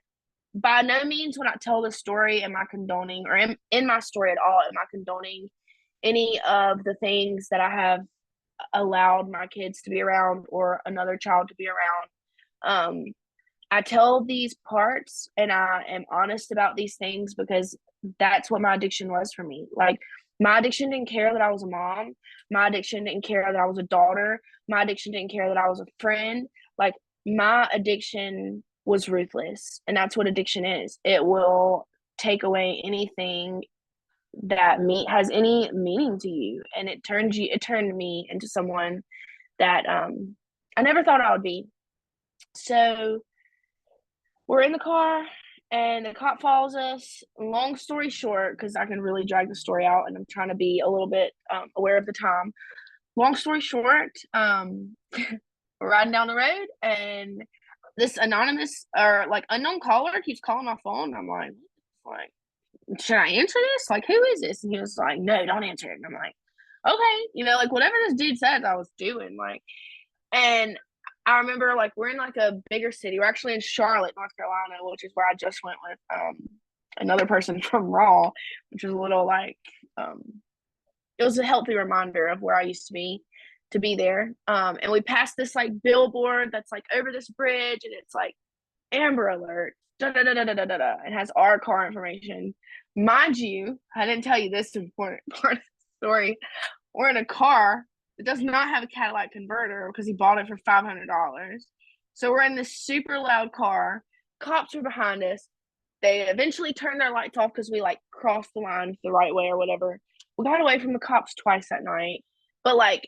by no means when I tell this story am I condoning, or in my story at all, am I condoning any of the things that I have allowed my kids to be around or another child to be around. I tell these parts, and I am honest about these things because that's what my addiction was for me. Like my addiction didn't care that I was a mom. My addiction didn't care that I was a daughter. My addiction didn't care that I was a friend. Like my addiction was ruthless, and that's what addiction is. It will take away anything that has any meaning to you, and it turned me into someone that I never thought I would be. So we're in the car, and the cop follows us. Long story short, because I can really drag the story out, and I'm trying to be a little bit aware of the time. Long story short, we're riding down the road, and this anonymous or like unknown caller keeps calling my phone. I'm like, should I answer this? Like, who is this? And he was like, no, don't answer it. And I'm like, okay, like whatever this dude says, I was doing. Like, and I remember like we're in like a bigger city. We're actually in Charlotte, North Carolina, which is where I just went with another person from Raw, which is a little like it was a healthy reminder of where I used to be there. And we passed this like billboard that's like over this bridge, and it's like Amber Alert. Da, da, da, da, da, da, da. It has our car information. Mind you, I didn't tell you this important part of the story. We're in a car that does not have a Cadillac converter because he bought it for $500. So we're in this super loud car. Cops are behind us. They eventually turned their lights off because we like crossed the line the right way or whatever. We got away from the cops twice that night. But like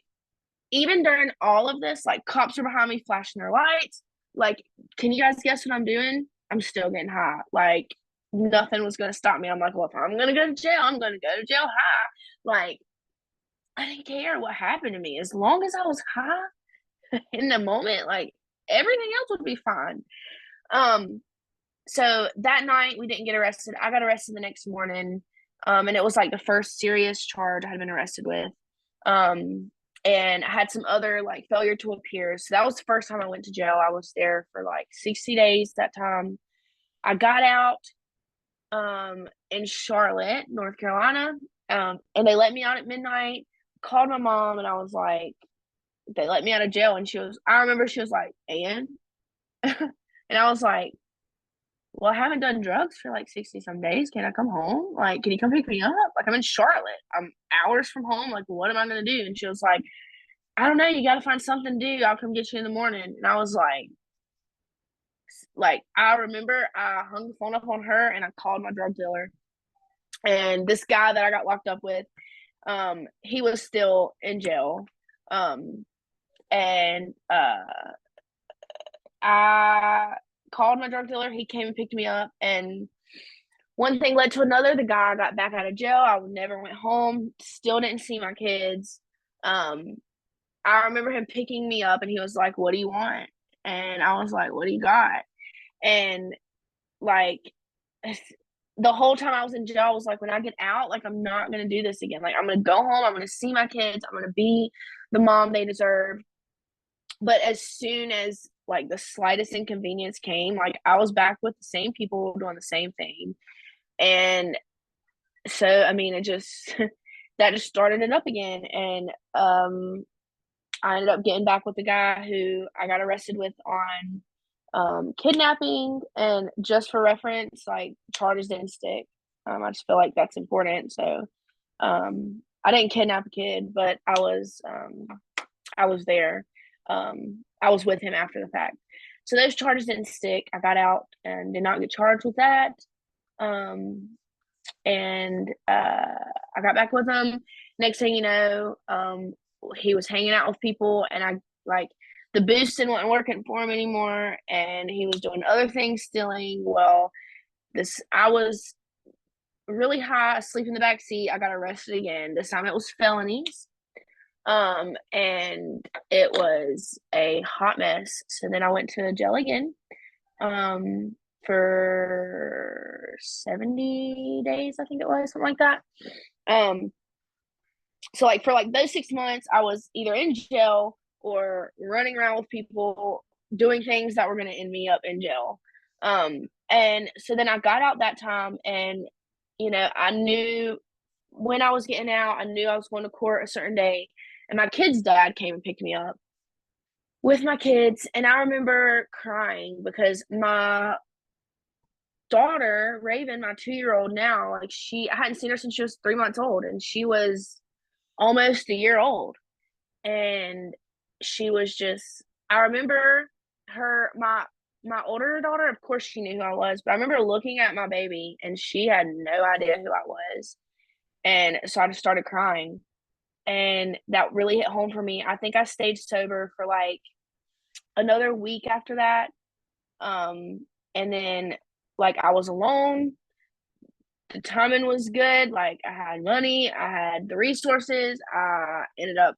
even during all of this, like cops are behind me flashing their lights. Like, can you guys guess what I'm doing? I'm still getting high. Like nothing was gonna stop me. I'm like, well, if I'm gonna go to jail, I'm gonna go to jail high. Like, I didn't care what happened to me as long as I was high in the moment. Like everything else would be fine. Um, so that night we didn't get arrested. I got arrested the next morning. And it was like the first serious charge I had been arrested with. Um, and I had some other like failure to appear. So that was the first time I went to jail. I was there for like 60 days that time. I got out in Charlotte, North Carolina. And they let me out at midnight. Called my mom and I was like, they let me out of jail, and I remember she was like, and and I was like, well, I haven't done drugs for like 60 some days. Can I come home? Like, can you come pick me up? Like, I'm in Charlotte. I'm hours from home. Like, what am I going to do? And she was like, I don't know. You got to find something to do. I'll come get you in the morning. And I was like, I remember I hung the phone up on her and I called my drug dealer. And this guy that I got locked up with, he was still in jail. Um, and I called my drug dealer. He came and picked me up, and one thing led to another. The guy got back out of jail. I never went home. Still didn't see my kids. Um, I remember him picking me up, and he was like, "What do you want?" And I was like, "What do you got?" And like the whole time I was in jail, I was like, when I get out, like I'm not gonna do this again. Like I'm gonna go home. I'm gonna see my kids. I'm gonna be the mom they deserve. But as soon as like the slightest inconvenience came, like I was back with the same people doing the same thing. And so I mean it just that just started it up again. And I ended up getting back with the guy who I got arrested with on kidnapping. And just for reference, like charges didn't stick. I just feel like that's important. So I didn't kidnap a kid, but I was there. I was with him after the fact. So those charges didn't stick. I got out and did not get charged with that. Um, and I got back with him. Next thing you know, he was hanging out with people, and I like the boosting wasn't working for him anymore, and he was doing other things, stealing. Well, this I was really high, asleep in the back seat. I got arrested again. This time it was felonies. And it was a hot mess. So then I went to jail again, for 70 days, I think it was, something like that. Um, so like for like those 6 months, I was either in jail or running around with people doing things that were going to end me up in jail. And so then I got out that time, and I knew when I was getting out, I knew I was going to court a certain day, and my kid's dad came and picked me up with my kids. And I remember crying because my daughter, Raven, my 2-year-old now, like I hadn't seen her since she was 3 months old, and she was almost a year old. And she was just, I remember my older daughter, of course she knew who I was, but I remember looking at my baby and she had no idea who I was. And so I just started crying. And that really hit home for me. I think I stayed sober for like another week after that. And then like I was alone. The timing was good. Like I had money, I had the resources. I ended up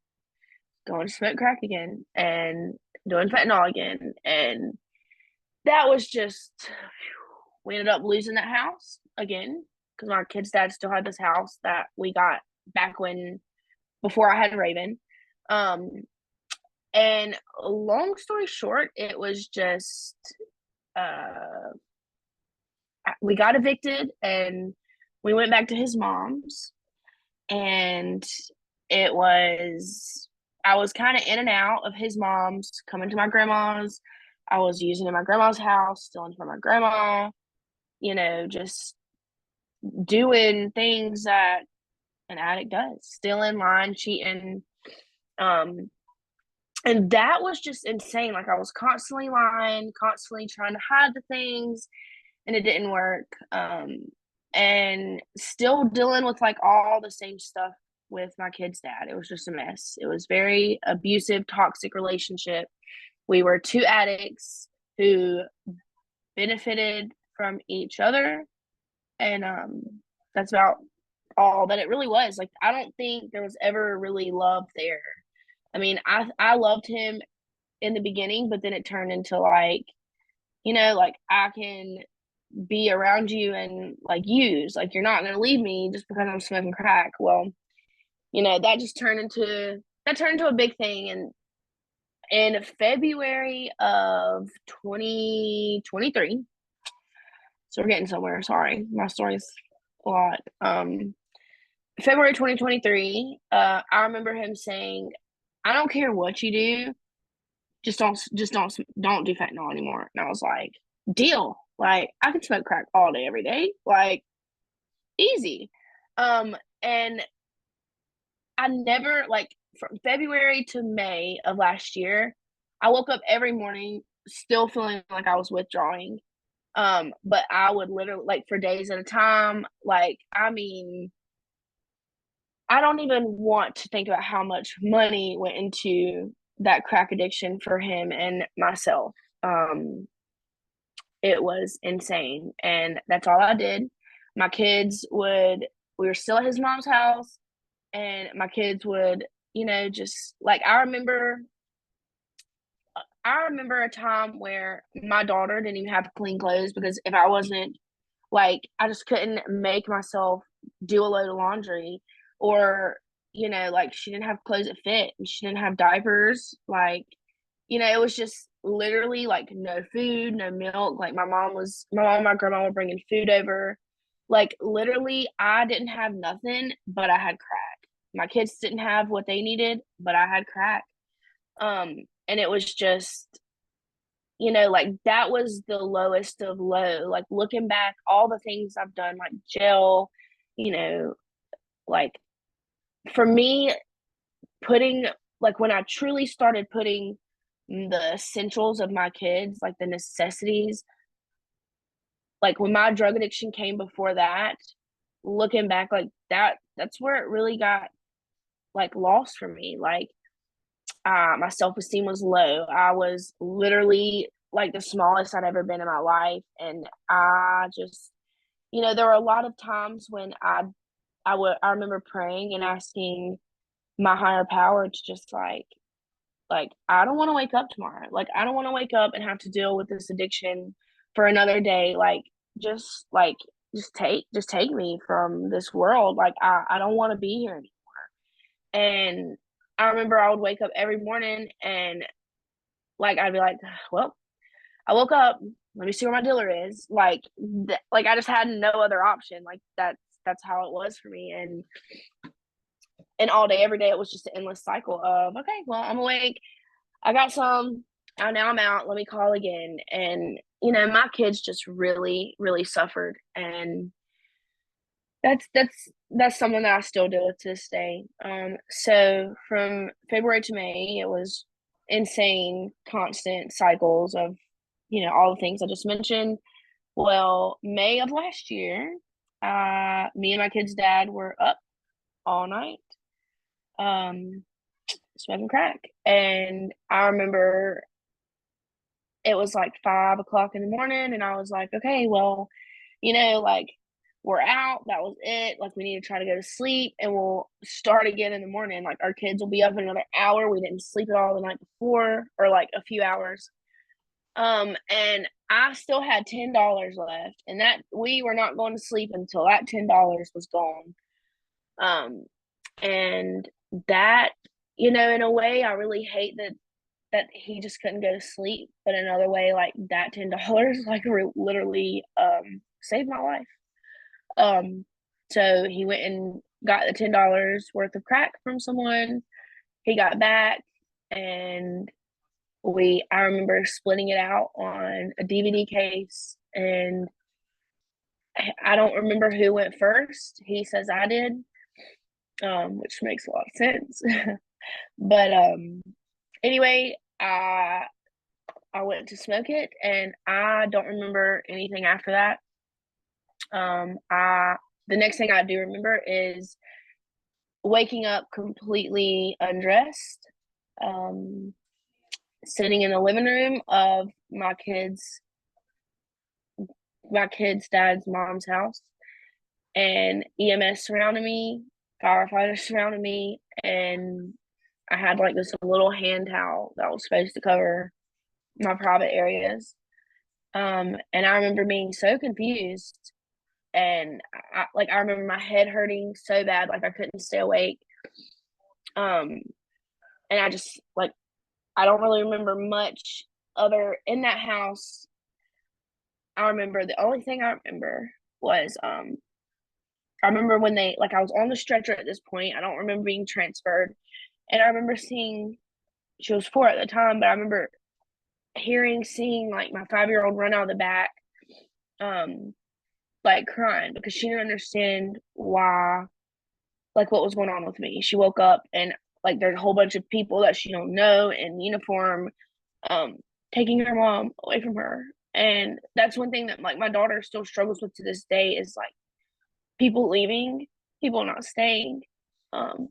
going to smoke crack again and doing fentanyl again. And that was just, we ended up losing that house again because my kid's dad still had this house that we got back when before I had Raven. Um, and long story short, it was just uh, we got evicted and we went back to his mom's, and it was I was kind of in and out of his mom's, coming to my grandma's. I was using in my grandma's house, stealing from my grandma, just doing things that an addict does, stealing, lying, cheating. Um, and that was just insane. Like I was constantly lying, constantly trying to hide the things, and it didn't work. And still dealing with like all the same stuff with my kid's dad. It was just a mess. It was very abusive, toxic relationship. We were two addicts who benefited from each other, and that's about all that it really was. Like I don't think there was ever really love there. I mean, I loved him in the beginning, but then it turned into like, like I can be around you and like use, like you're not gonna leave me just because I'm smoking crack. Well, that turned into a big thing. And in February of 2023, so we're getting somewhere. Sorry, my story's a lot. February 2023, I remember him saying, "I don't care what you do, just don't do fentanyl anymore." And I was like, "Deal." Like I can smoke crack all day, every day, like easy. And I never like from February to May of last year, I woke up every morning still feeling like I was withdrawing. But I would literally like for days at a time, like I mean, I don't even want to think about how much money went into that crack addiction for him and myself. Um, it was insane. And that's all I did. My kids would, we were still at his mom's house, and my kids would, just like I remember a time where my daughter didn't even have clean clothes because if I wasn't like, I just couldn't make myself do a load of laundry, or, like she didn't have clothes that fit and she didn't have diapers. Like, it was just literally like no food, no milk. Like my mom and my grandma were bringing food over. Like literally, I didn't have nothing, but I had crack. My kids didn't have what they needed, but I had crack. And it was just, like that was the lowest of low. Like looking back, all the things I've done, like jail, you know, like for me, putting like when I truly started putting the essentials of my kids, like the necessities, like when my drug addiction came before that, looking back, like that's where it really got like lost for me. Like my self-esteem was low. I was literally like the smallest I'd ever been in my life. And I just, there were a lot of times when I remember praying and asking my higher power to just like I don't want to wake up tomorrow. Like I don't want to wake up and have to deal with this addiction for another day. Like just take me from this world. Like I don't want to be here anymore. And I remember I would wake up every morning and like I'd be like, well, I woke up. Let me see where my dealer is. Like I just had no other option. Like that's how it was for me. And all day, every day, it was just an endless cycle of okay, well, I'm awake. I got some. Oh, now I'm out. Let me call again. And my kids just really, really suffered, and that's something that I still deal with to this day. So from February to May, it was insane, constant cycles of all the things I just mentioned. Well, May of last year, me and my kid's dad were up all night, um, smoking crack, and I remember it was like 5 o'clock in the morning, and I was like, okay, well, like we're out. That was it. Like we need to try to go to sleep, and we'll start again in the morning. Like our kids will be up in another hour. We didn't sleep at all the night before, or like a few hours. And I still had $10 left, and that we were not going to sleep until that $10 was gone. Um, and that, in a way, I really hate that he just couldn't go to sleep. But another way, like that $10, like literally saved my life. Um, so he went and got the $10 worth of crack from someone. He got back, and I remember splitting it out on a DVD case, and I don't remember who went first. He says I did, which makes a lot of sense. But anyway, I went to smoke it, and I don't remember anything after that. I The next thing I do remember is waking up completely undressed, um, sitting in the living room of my kid's dad's mom's house, and EMS surrounded me, firefighters surrounded me, and I had like this little hand towel that was supposed to cover my private areas. And I remember being so confused, and I remember my head hurting so bad, like I couldn't stay awake. Um, and I just like I don't really remember much other in that house. I remember the only thing I remember was I remember when I was on the stretcher at this point. I don't remember being transferred, and I remember seeing she was 4 at the time, but I remember seeing like my 5-year-old run out of the back, um, like crying because she didn't understand why, like what was going on with me. She woke up, and like there's a whole bunch of people that she don't know in uniform, um, taking her mom away from her. And that's one thing that like my daughter still struggles with to this day is like people leaving, people not staying, um,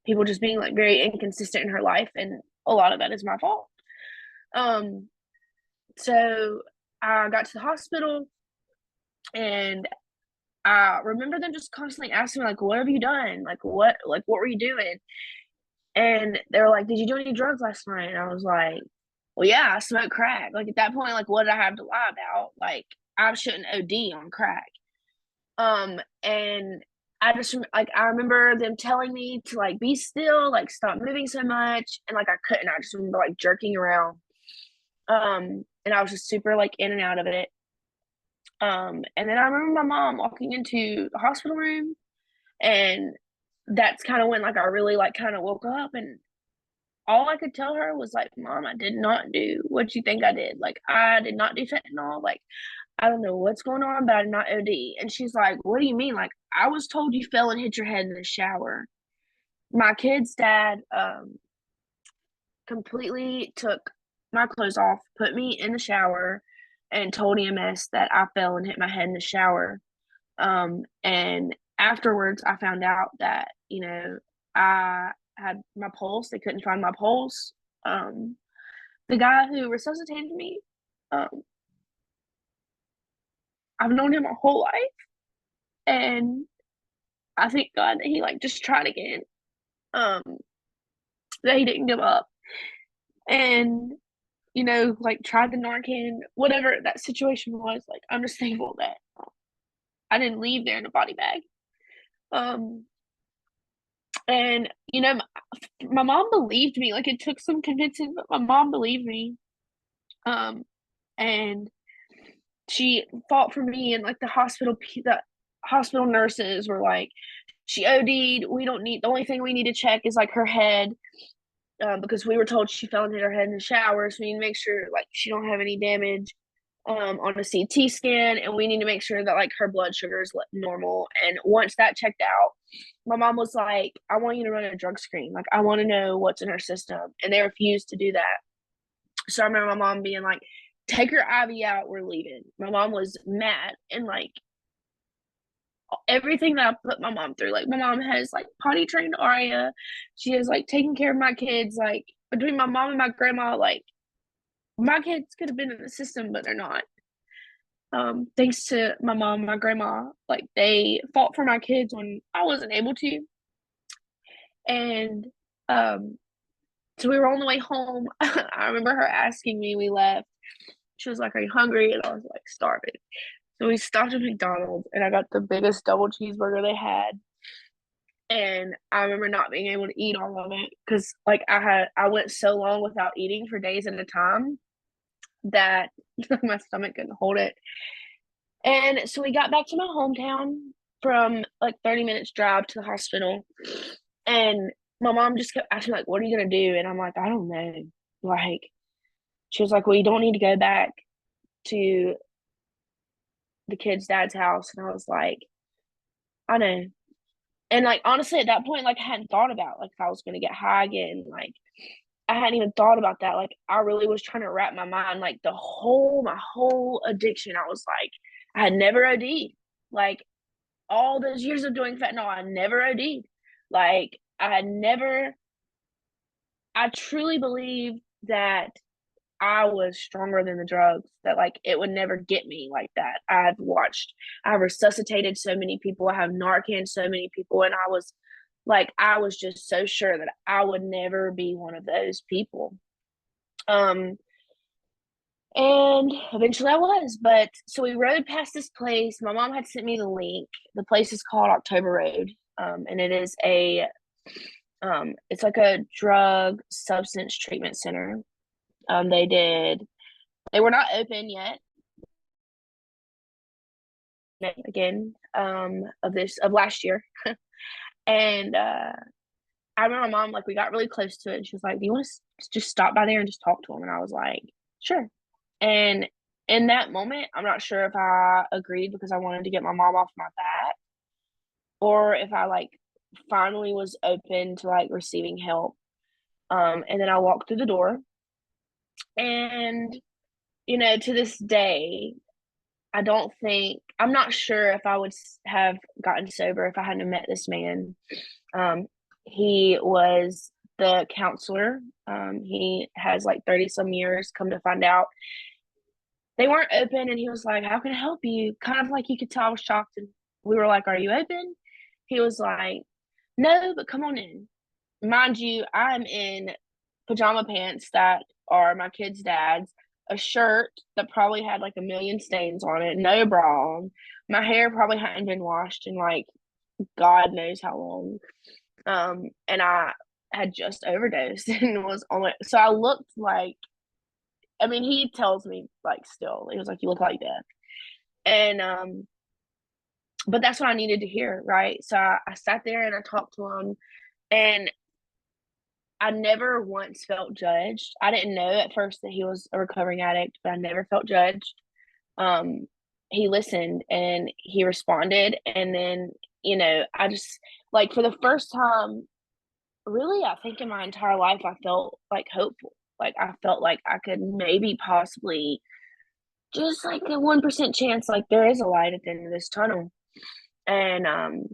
people just being like very inconsistent in her life, and a lot of that is my fault. Um, so I got to the hospital, and I remember them just constantly asking me like, "What have you done? What were you doing?" And they were like, "Did you do any drugs last night?" And I was like, "Well, yeah, I smoked crack." Like at that point, like what did I have to lie about? Like I shouldn't OD on crack. And I remember them telling me to like be still, like stop moving so much, and like I couldn't. I just remember like jerking around. And I was just super like in and out of it. And then I remember my mom walking into the hospital room, and that's kind of when like I really like kind of woke up, and all I could tell her was like, "Mom, I did not do what you think I did. Like I did not do fentanyl. Like I don't know what's going on, but I did not OD." And she's like, "What do you mean? Like I was told you fell and hit your head in the shower." My kid's dad completely took my clothes off, put me in the shower, and told EMS that I fell and hit my head in the shower. And afterwards, I found out that, I had my pulse. They couldn't find my pulse. Um, the guy who resuscitated me, um, I've known him my whole life. And I thank God that he like just tried again, um, that he didn't give up. And, like tried the Narcan, whatever that situation was, like I'm just thankful that I didn't leave there in a body bag. Um, and my mom believed me. Like it took some convincing, but my mom believed me. Um, and she fought for me, and like the hospital nurses were like, she OD'd. We don't need, the only thing we need to check is like her head, because we were told she fell and hit her head in the shower. So we need to make sure like she don't have any damage, on a CT scan, and we need to make sure that like her blood sugar is normal. And once that checked out, my mom was like, "I want you to run a drug screen. Like I want to know what's in her system," and they refused to do that. So I remember my mom being like, "Take her IV out. We're leaving." My mom was mad, and like everything that I put my mom through. Like my mom has like potty trained Aria. She is like taking care of my kids. Like between my mom and my grandma, like my kids could have been in the system, but they're not. Thanks to my mom and my grandma, like they fought for my kids when I wasn't able to. And um, so we were on the way home. I remember her asking me, we left. She was like, "Are you hungry?" And I was like, starving. So we stopped at McDonald's and I got the biggest double cheeseburger they had. And I remember not being able to eat all of it because like I went so long without eating for days at a time that my stomach couldn't hold it. And so we got back to my hometown from like 30 minutes drive to the hospital. And my mom just kept asking, like, what are you gonna do? And I'm like, I don't know. Like, she was like, well, you don't need to go back to the kid's dad's house. And I was like, I know. And like honestly, at that point, like I hadn't thought about like if I was gonna get high again. Like I hadn't even thought about that. Like I really was trying to wrap my mind, like my whole addiction. I was like, I had never OD'd. Like all those years of doing fentanyl, I never OD'd. Like I had never. I truly believe that I was stronger than the drugs, that like it would never get me like that. I resuscitated so many people, I have Narcan so many people, and I was just so sure that I would never be one of those people. Um, and eventually I was, but so we rode past this place. My mom had sent me the link. The place is called October Road. And it is it's like a drug substance treatment center. They were not open yet. Again, of last year. And I remember my mom, like, we got really close to it, and she was like, do you want to just stop by there and just talk to him? And I was like, sure. And in that moment, I'm not sure if I agreed because I wanted to get my mom off my back, or if I like finally was open to like receiving help. And then I walked through the door, and to this day, I'm not sure if I would have gotten sober if I hadn't met this man. He was the counselor. He has like 30 some years, come to find out. They weren't open, and he was like, how can I help you? Kind of like you could tell I was shocked. And we were like, are you open? He was like, no, but come on in. Mind you, I'm in pajama pants that are my kid's dad's, a shirt that probably had like a million stains on it, no bra on. My hair probably hadn't been washed in like God knows how long. And I had just overdosed and was on it. So I looked like, I mean, he tells me like still, he was like, you look like death. And but that's what I needed to hear, right? So I sat there and I talked to him, and I never once felt judged. I didn't know at first that he was a recovering addict, but I never felt judged. Um, he listened and he responded, and then I just like for the first time, really, I think in my entire life, I felt like hopeful. Like I felt like I could maybe possibly just like a 1% chance, like there is a light at the end of this tunnel. And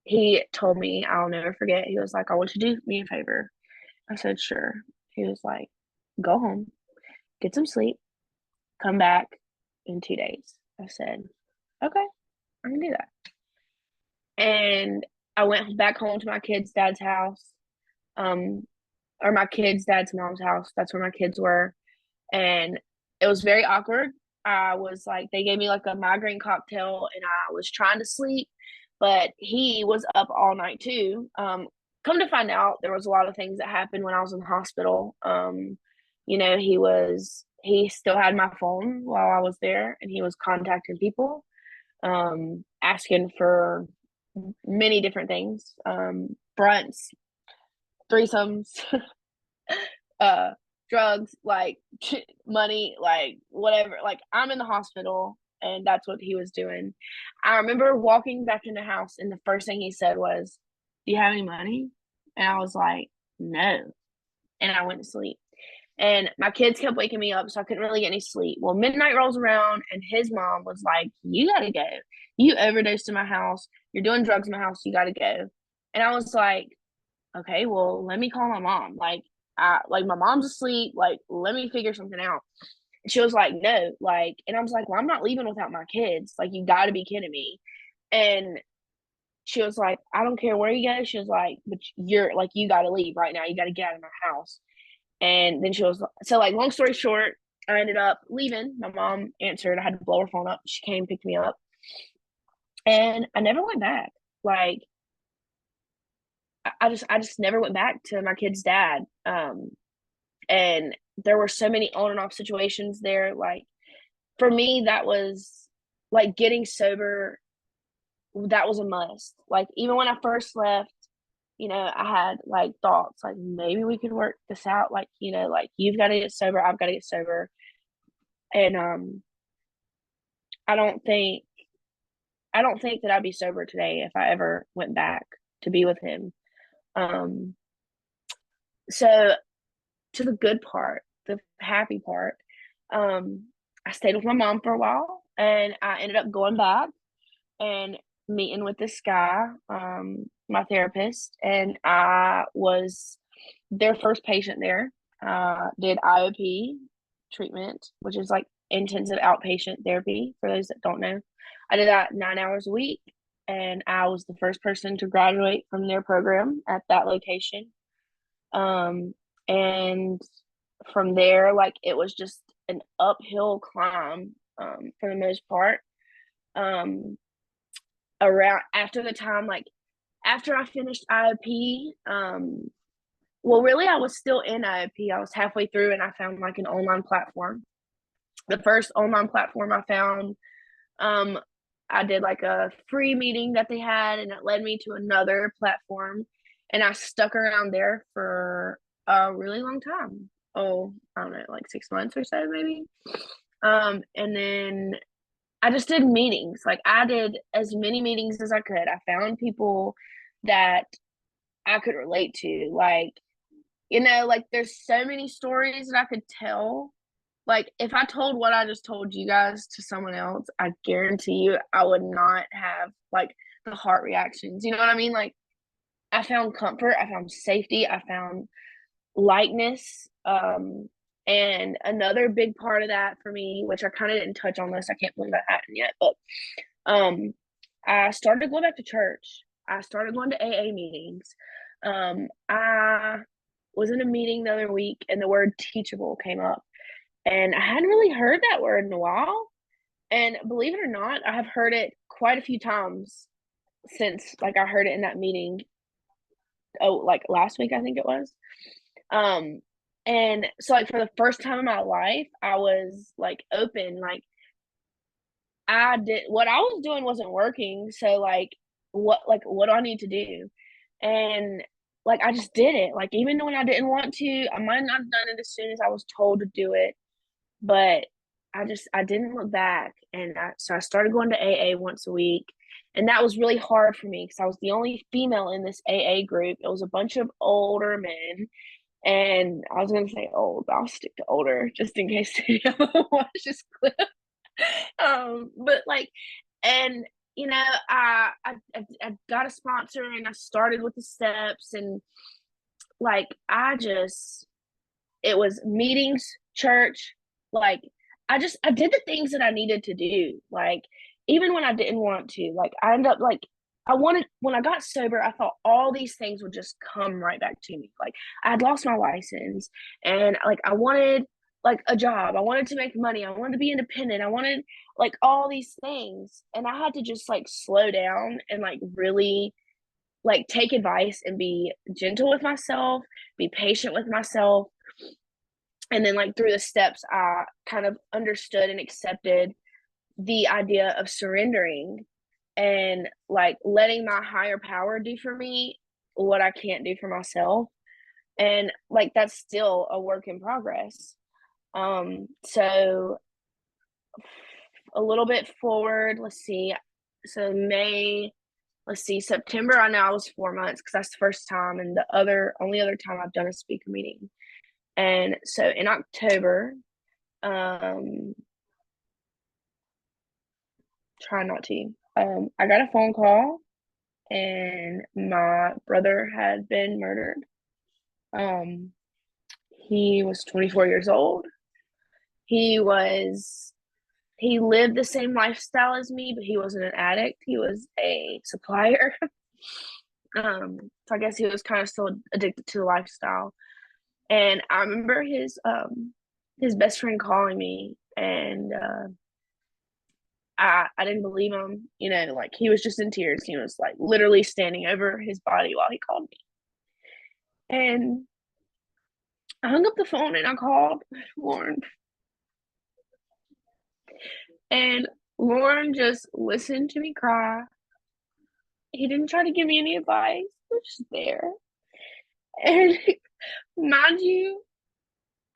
he told me, I'll never forget. He was like, I want you to do me a favor. I said, sure. He was like, go home, get some sleep, come back in 2 days. I said, okay, I can do that. And I went back home to my kid's dad's house, um, or my kid's dad's mom's house. That's where my kids were. And it was very awkward. I was like, they gave me like a migraine cocktail, and I was trying to sleep, but he was up all night too. Come to find out, there was a lot of things that happened when I was in the hospital. He still had my phone while I was there, and he was contacting people, asking for many different things, fronts, threesomes, uh, drugs, like money, like whatever. Like I'm in the hospital, and that's what he was doing. I remember walking back in the house, and the first thing he said was, "Do you have any money?" And I was like, "No." And I went to sleep. And my kids kept waking me up, so I couldn't really get any sleep. Well, midnight rolls around, and his mom was like, "You gotta go. You overdosed in my house. You're doing drugs in my house. You gotta go." And I was like, "Okay, well, let me call my mom. Like my mom's asleep. Like, let me figure something out." And she was like, "No." Like, and I was like, "Well, I'm not leaving without my kids. Like, you got to be kidding me." And she was like, "I don't care where you go." She was like, "But you got to leave right now. You got to get out of my house." And then she was so like, long story short, I ended up leaving. My mom answered. I had to blow her phone up. She came, picked me up, and I never went back. Like I just never went back to my kid's dad. And there were so many on and off situations there. Like for me, that was like getting sober. That was a must. Like even when I first left, I had like thoughts like maybe we could work this out. Like like you've got to get sober, I've got to get sober, and I don't think I don't think that I'd be sober today if I ever went back to be with him. Um, so to the good part, the happy part, um, I stayed with my mom for a while, and I ended up going back and meeting with this guy, my therapist, and I was their first patient there. Did IOP treatment, which is like intensive outpatient therapy for those that don't know. I did that 9 hours a week, and I was the first person to graduate from their program at that location. Um, and from there, like it was just an uphill climb for the most part. Um, around after the time, like after I finished IOP, well, really, I was still in IOP. I was halfway through, and I found like an online platform. The first online platform I found, um, I did like a free meeting that they had, and it led me to another platform, and I stuck around there for a really long time. Oh, I don't know, like 6 months or so, maybe. And then I just did meetings. Like I did as many meetings as I could. I found people that I could relate to. Like, like there's so many stories that I could tell. Like if I told what I just told you guys to someone else, I guarantee you I would not have like the heart reactions. You know what I mean? Like I found comfort, I found safety, I found lightness. And another big part of that for me, which I kind of didn't touch on this, I can't believe that happened yet, but um I started going back to church. I started going to AA meetings. I was in a meeting the other week, and the word teachable came up, and I hadn't really heard that word in a while. And believe it or not, I have heard it quite a few times since like I heard it in that meeting. Oh, like last week I think it was. Um, and so like for the first time in my life, I was like open. I did what I was doing wasn't working. So what do I need to do? And like I just did it. Like even when I didn't want to, I might not have done it as soon as I was told to do it, but I didn't look back. And so I started going to AA once a week. And that was really hard for me because I was the only female in this AA group. It was a bunch of older men. And I was gonna say old, but I'll stick to older just in case they ever watch this clip. But like, and I got a sponsor, and I started with the steps, and like it was meetings, church, like I did the things that I needed to do, like even when I didn't want to. Like I ended up like I wanted when I got sober, I thought all these things would just come right back to me. Like I had lost my license, and like I wanted like a job. I wanted to make money. I wanted to be independent. I wanted like all these things. And I had to just like slow down and like really like take advice and be gentle with myself, be patient with myself. And then like through the steps, I kind of understood and accepted the idea of surrendering and like letting my higher power do for me what I can't do for myself. And like that's still a work in progress. So a little bit forward, let's see. So May, let's see, September, I know I was 4 months because that's the first time, and the only other time I've done a speaker meeting. And so in October, um, try not to. I got a phone call, and my brother had been murdered. Um, he was 24 years old. He was he lived the same lifestyle as me, but he wasn't an addict. He was a supplier. So I guess he was kind of still addicted to the lifestyle. And I remember his his best friend calling me, and I didn't believe him. You know, like he was just in tears. He was like literally standing over his body while he called me. And I hung up the phone and I called Lauren. And Lauren just listened to me cry. He didn't try to give me any advice. He was just there. And mind you,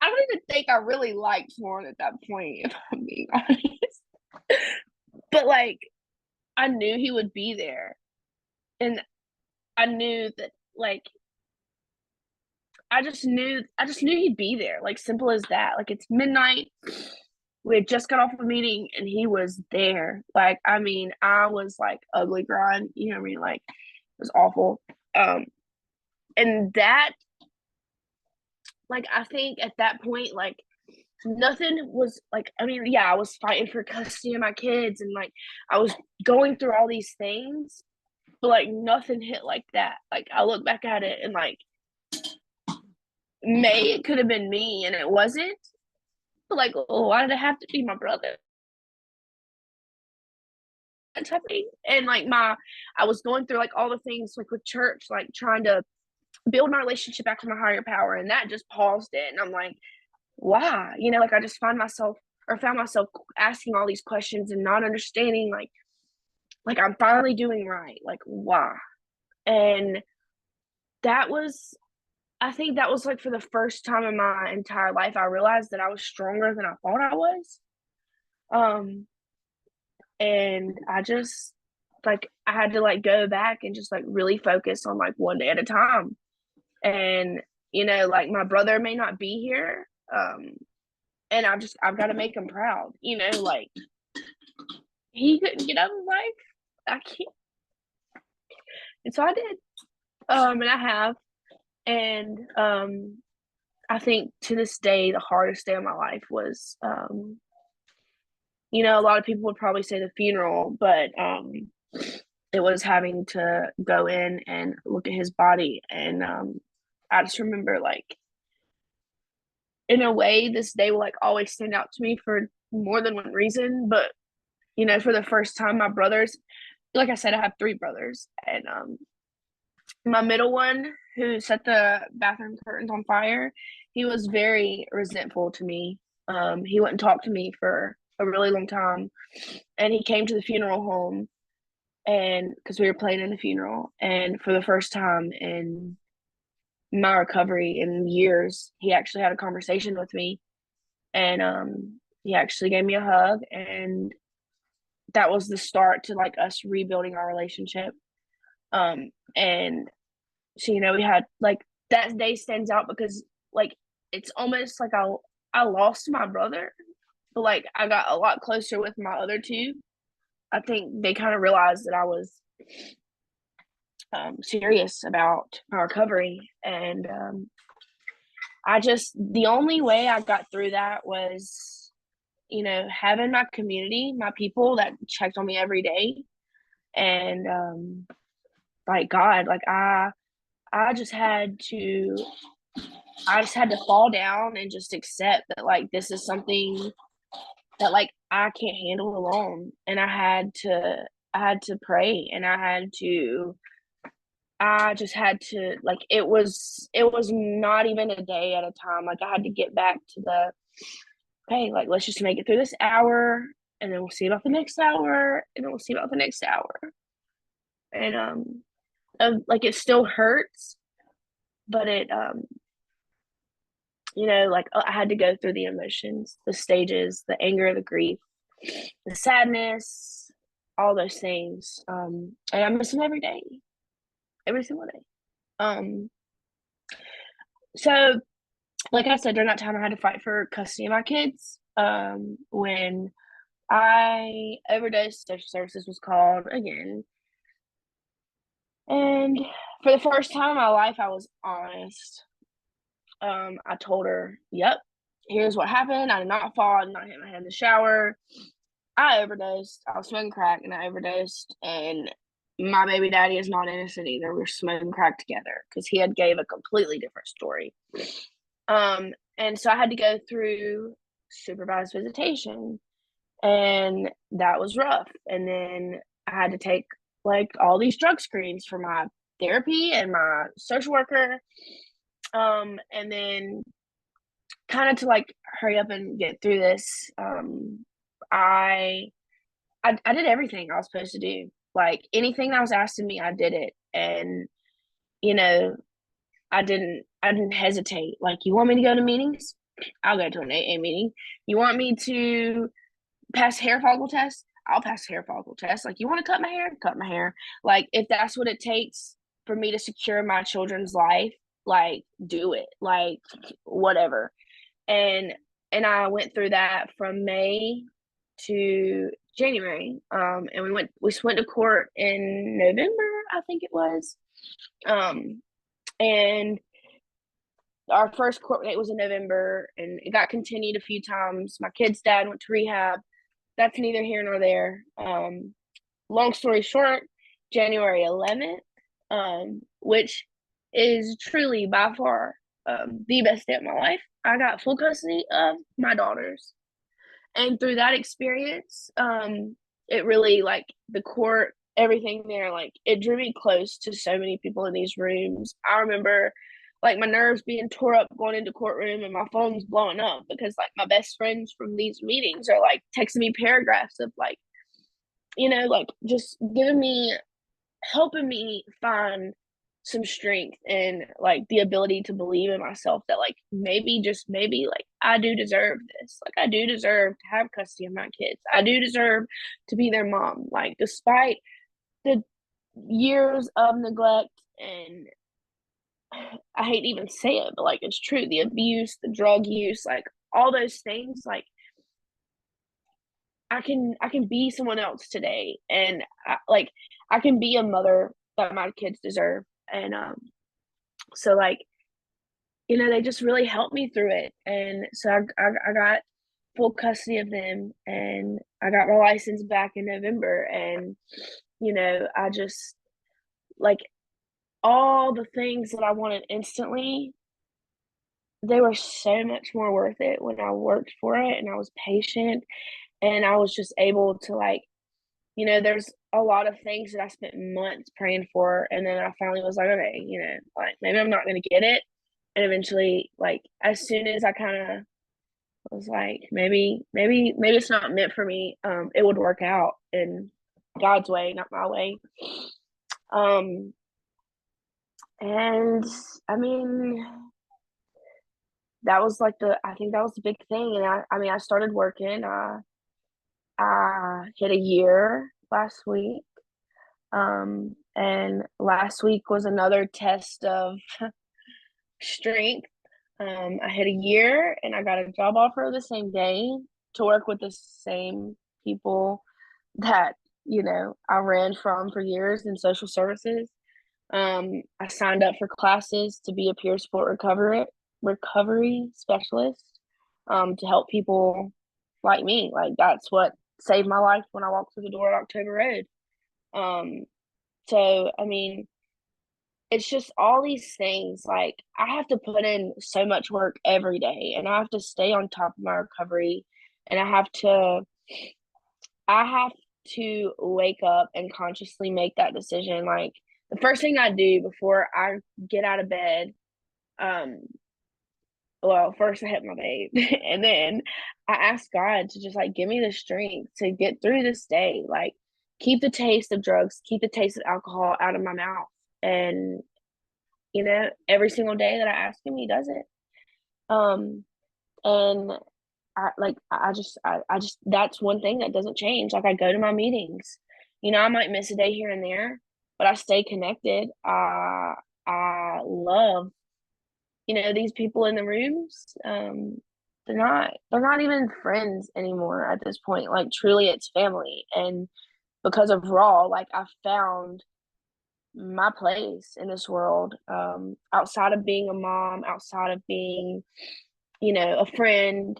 I don't even think I really liked Lauren at that point, if I'm being honest. But like, I knew he would be there. And I knew that, like, I just knew he'd be there. Like, simple as that. Like, it's midnight. We had just got off a meeting and he was there. Like, I mean, I was like ugly crying. You know what I mean? Like, it was awful. Um, and that, like, I think at that point, like, nothing was like, I mean, yeah, I was fighting for custody of my kids and like I was going through all these things, but like nothing hit like that. Like, I look back at it and like, May, it could have been me and it wasn't. But like, oh, why did it have to be my brother? Type of thing. And like I was going through like all the things like with church, like trying to build my relationship back to my higher power, and that just paused it. And I'm like, why? You know, like I just found myself asking all these questions and not understanding like I'm finally doing right. Like, why? And that was, I think that was like for the first time in my entire life, I realized that I was stronger than I thought I was. Um, and I just like I had to like go back and just like really focus on like one day at a time. And you know, like my brother may not be here, and I've got to make him proud. You know, like he couldn't get out of life. I can't, and so I did. And I have, and I think to this day, the hardest day of my life was, you know, a lot of people would probably say the funeral, but it was having to go in and look at his body. And I just remember, like, in a way, this day will like always stand out to me for more than one reason. But, you know, for the first time, my brothers, like I said, I have three brothers, and my middle one, who set the bathroom curtains on fire, he was very resentful to me. He wouldn't talk to me for a really long time, and he came to the funeral home, and because we were planning the funeral, and for the first time in my recovery in years, he actually had a conversation with me, and he actually gave me a hug, and that was the start to like us rebuilding our relationship. And so, you know, we had like that day stands out because like it's almost like I lost my brother, but like I got a lot closer with my other two. I think they kind of realized that I was serious about my recovery, and I just the only way I got through that was, you know, having my community, my people that checked on me every day, and like God, like I just had to I just had to fall down and just accept that like this is something that like I can't handle alone. And I had to pray, and I just had to like it was not even a day at a time. Like I had to get back to the okay, like let's just make it through this hour, and then we'll see about the next hour, and then we'll see about the next hour. And like it still hurts, but it you know, like I had to go through the emotions, the stages, the anger, the grief, the sadness, all those things. And I miss them every day, every single day. Um, so like I said, during that time, I had to fight for custody of my kids. When I overdosed, social services was called again, and for the first time in my life, I was honest. I told her, "Yep, here's what happened. I did not fall. I did not hit my head in the shower. I overdosed. I was smoking crack and I overdosed. And my baby daddy is not innocent either. We're smoking crack together because he had gave a completely different story. And so I had to go through supervised visitation, and that was rough. And then I had to take like all these drug screens for my therapy and my social worker. And then kind of to like hurry up and get through this, I, I did everything I was supposed to do. Like anything that was asked of me, I did it. And you know, I didn't hesitate. Like, you want me to go to meetings? I'll go to an AA meeting. You want me to pass hair follicle test? I'll pass hair follicle test. Like, you want to cut my hair? Cut my hair. Like, if that's what it takes for me to secure my children's life, like, do it. Like, whatever. And I went through that from May to January. And we went to court in November, I think it was. Um, and our first court date was in November, and it got continued a few times. My kid's dad went to rehab. That's neither here nor there. Long story short, January 11th, which is truly by far the best day of my life, I got full custody of my daughters. And through that experience, it really, like, the court, everything there, like, it drew me close to so many people in these rooms. I remember like my nerves being tore up going into courtroom, and my phone's blowing up because like my best friends from these meetings are like texting me paragraphs of like, like just giving me, helping me find some strength and like the ability to believe in myself that like maybe, just maybe, like I do deserve this. Like I do deserve to have custody of my kids. I do deserve to be their mom. Like despite the years of neglect and, I hate to even say it, but like it's true, the abuse, the drug use, like all those things, like I can be someone else today, and I can be a mother that my kids deserve. And so like, they just really helped me through it. And so I got full custody of them, and I got my license back in November. And I just, like, all the things that I wanted instantly, they were so much more worth it when I worked for it and I was patient, and I was just able to, like, there's a lot of things that I spent months praying for, and then I finally was like, okay, like maybe I'm not gonna get it. And eventually, like, as soon as I kind of was like, maybe it's not meant for me, it would work out in God's way, not my way. Um, and I mean, that was like I think that was the big thing. And I mean, I started working. I hit a year last week. And last week was another test of strength. I hit a year, and I got a job offer the same day to work with the same people that, I ran from for years in social services. I signed up for classes to be a peer support recovery specialist, to help people like me. Like that's what saved my life when I walked through the door at October Road. Um, so I mean, it's just all these things. Like I have to put in so much work every day, and I have to stay on top of my recovery, and I have to wake up and consciously make that decision. Like the first thing I do before I get out of bed, um, well, first I hit my babe, and then I ask God to just like give me the strength to get through this day. Like keep the taste of drugs, keep the taste of alcohol out of my mouth. And every single day that I ask him, he does it. Um, and I just that's one thing that doesn't change. Like I go to my meetings. I might miss a day here and there, but I stay connected. I love, these people in the rooms. They're not even friends anymore at this point. Like truly it's family. And because of Raw, like I found my place in this world, outside of being a mom, outside of being, a friend,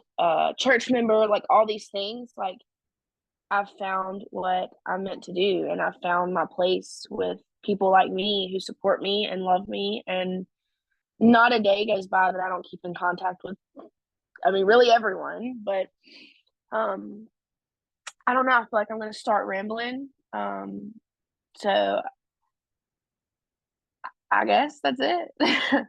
church member, like all these things. Like I found what I'm meant to do, and I found my place with people like me who support me and love me. And not a day goes by that I don't keep in contact with, I mean, really everyone. But um, I don't know. I feel like I'm going to start rambling. So I guess that's it.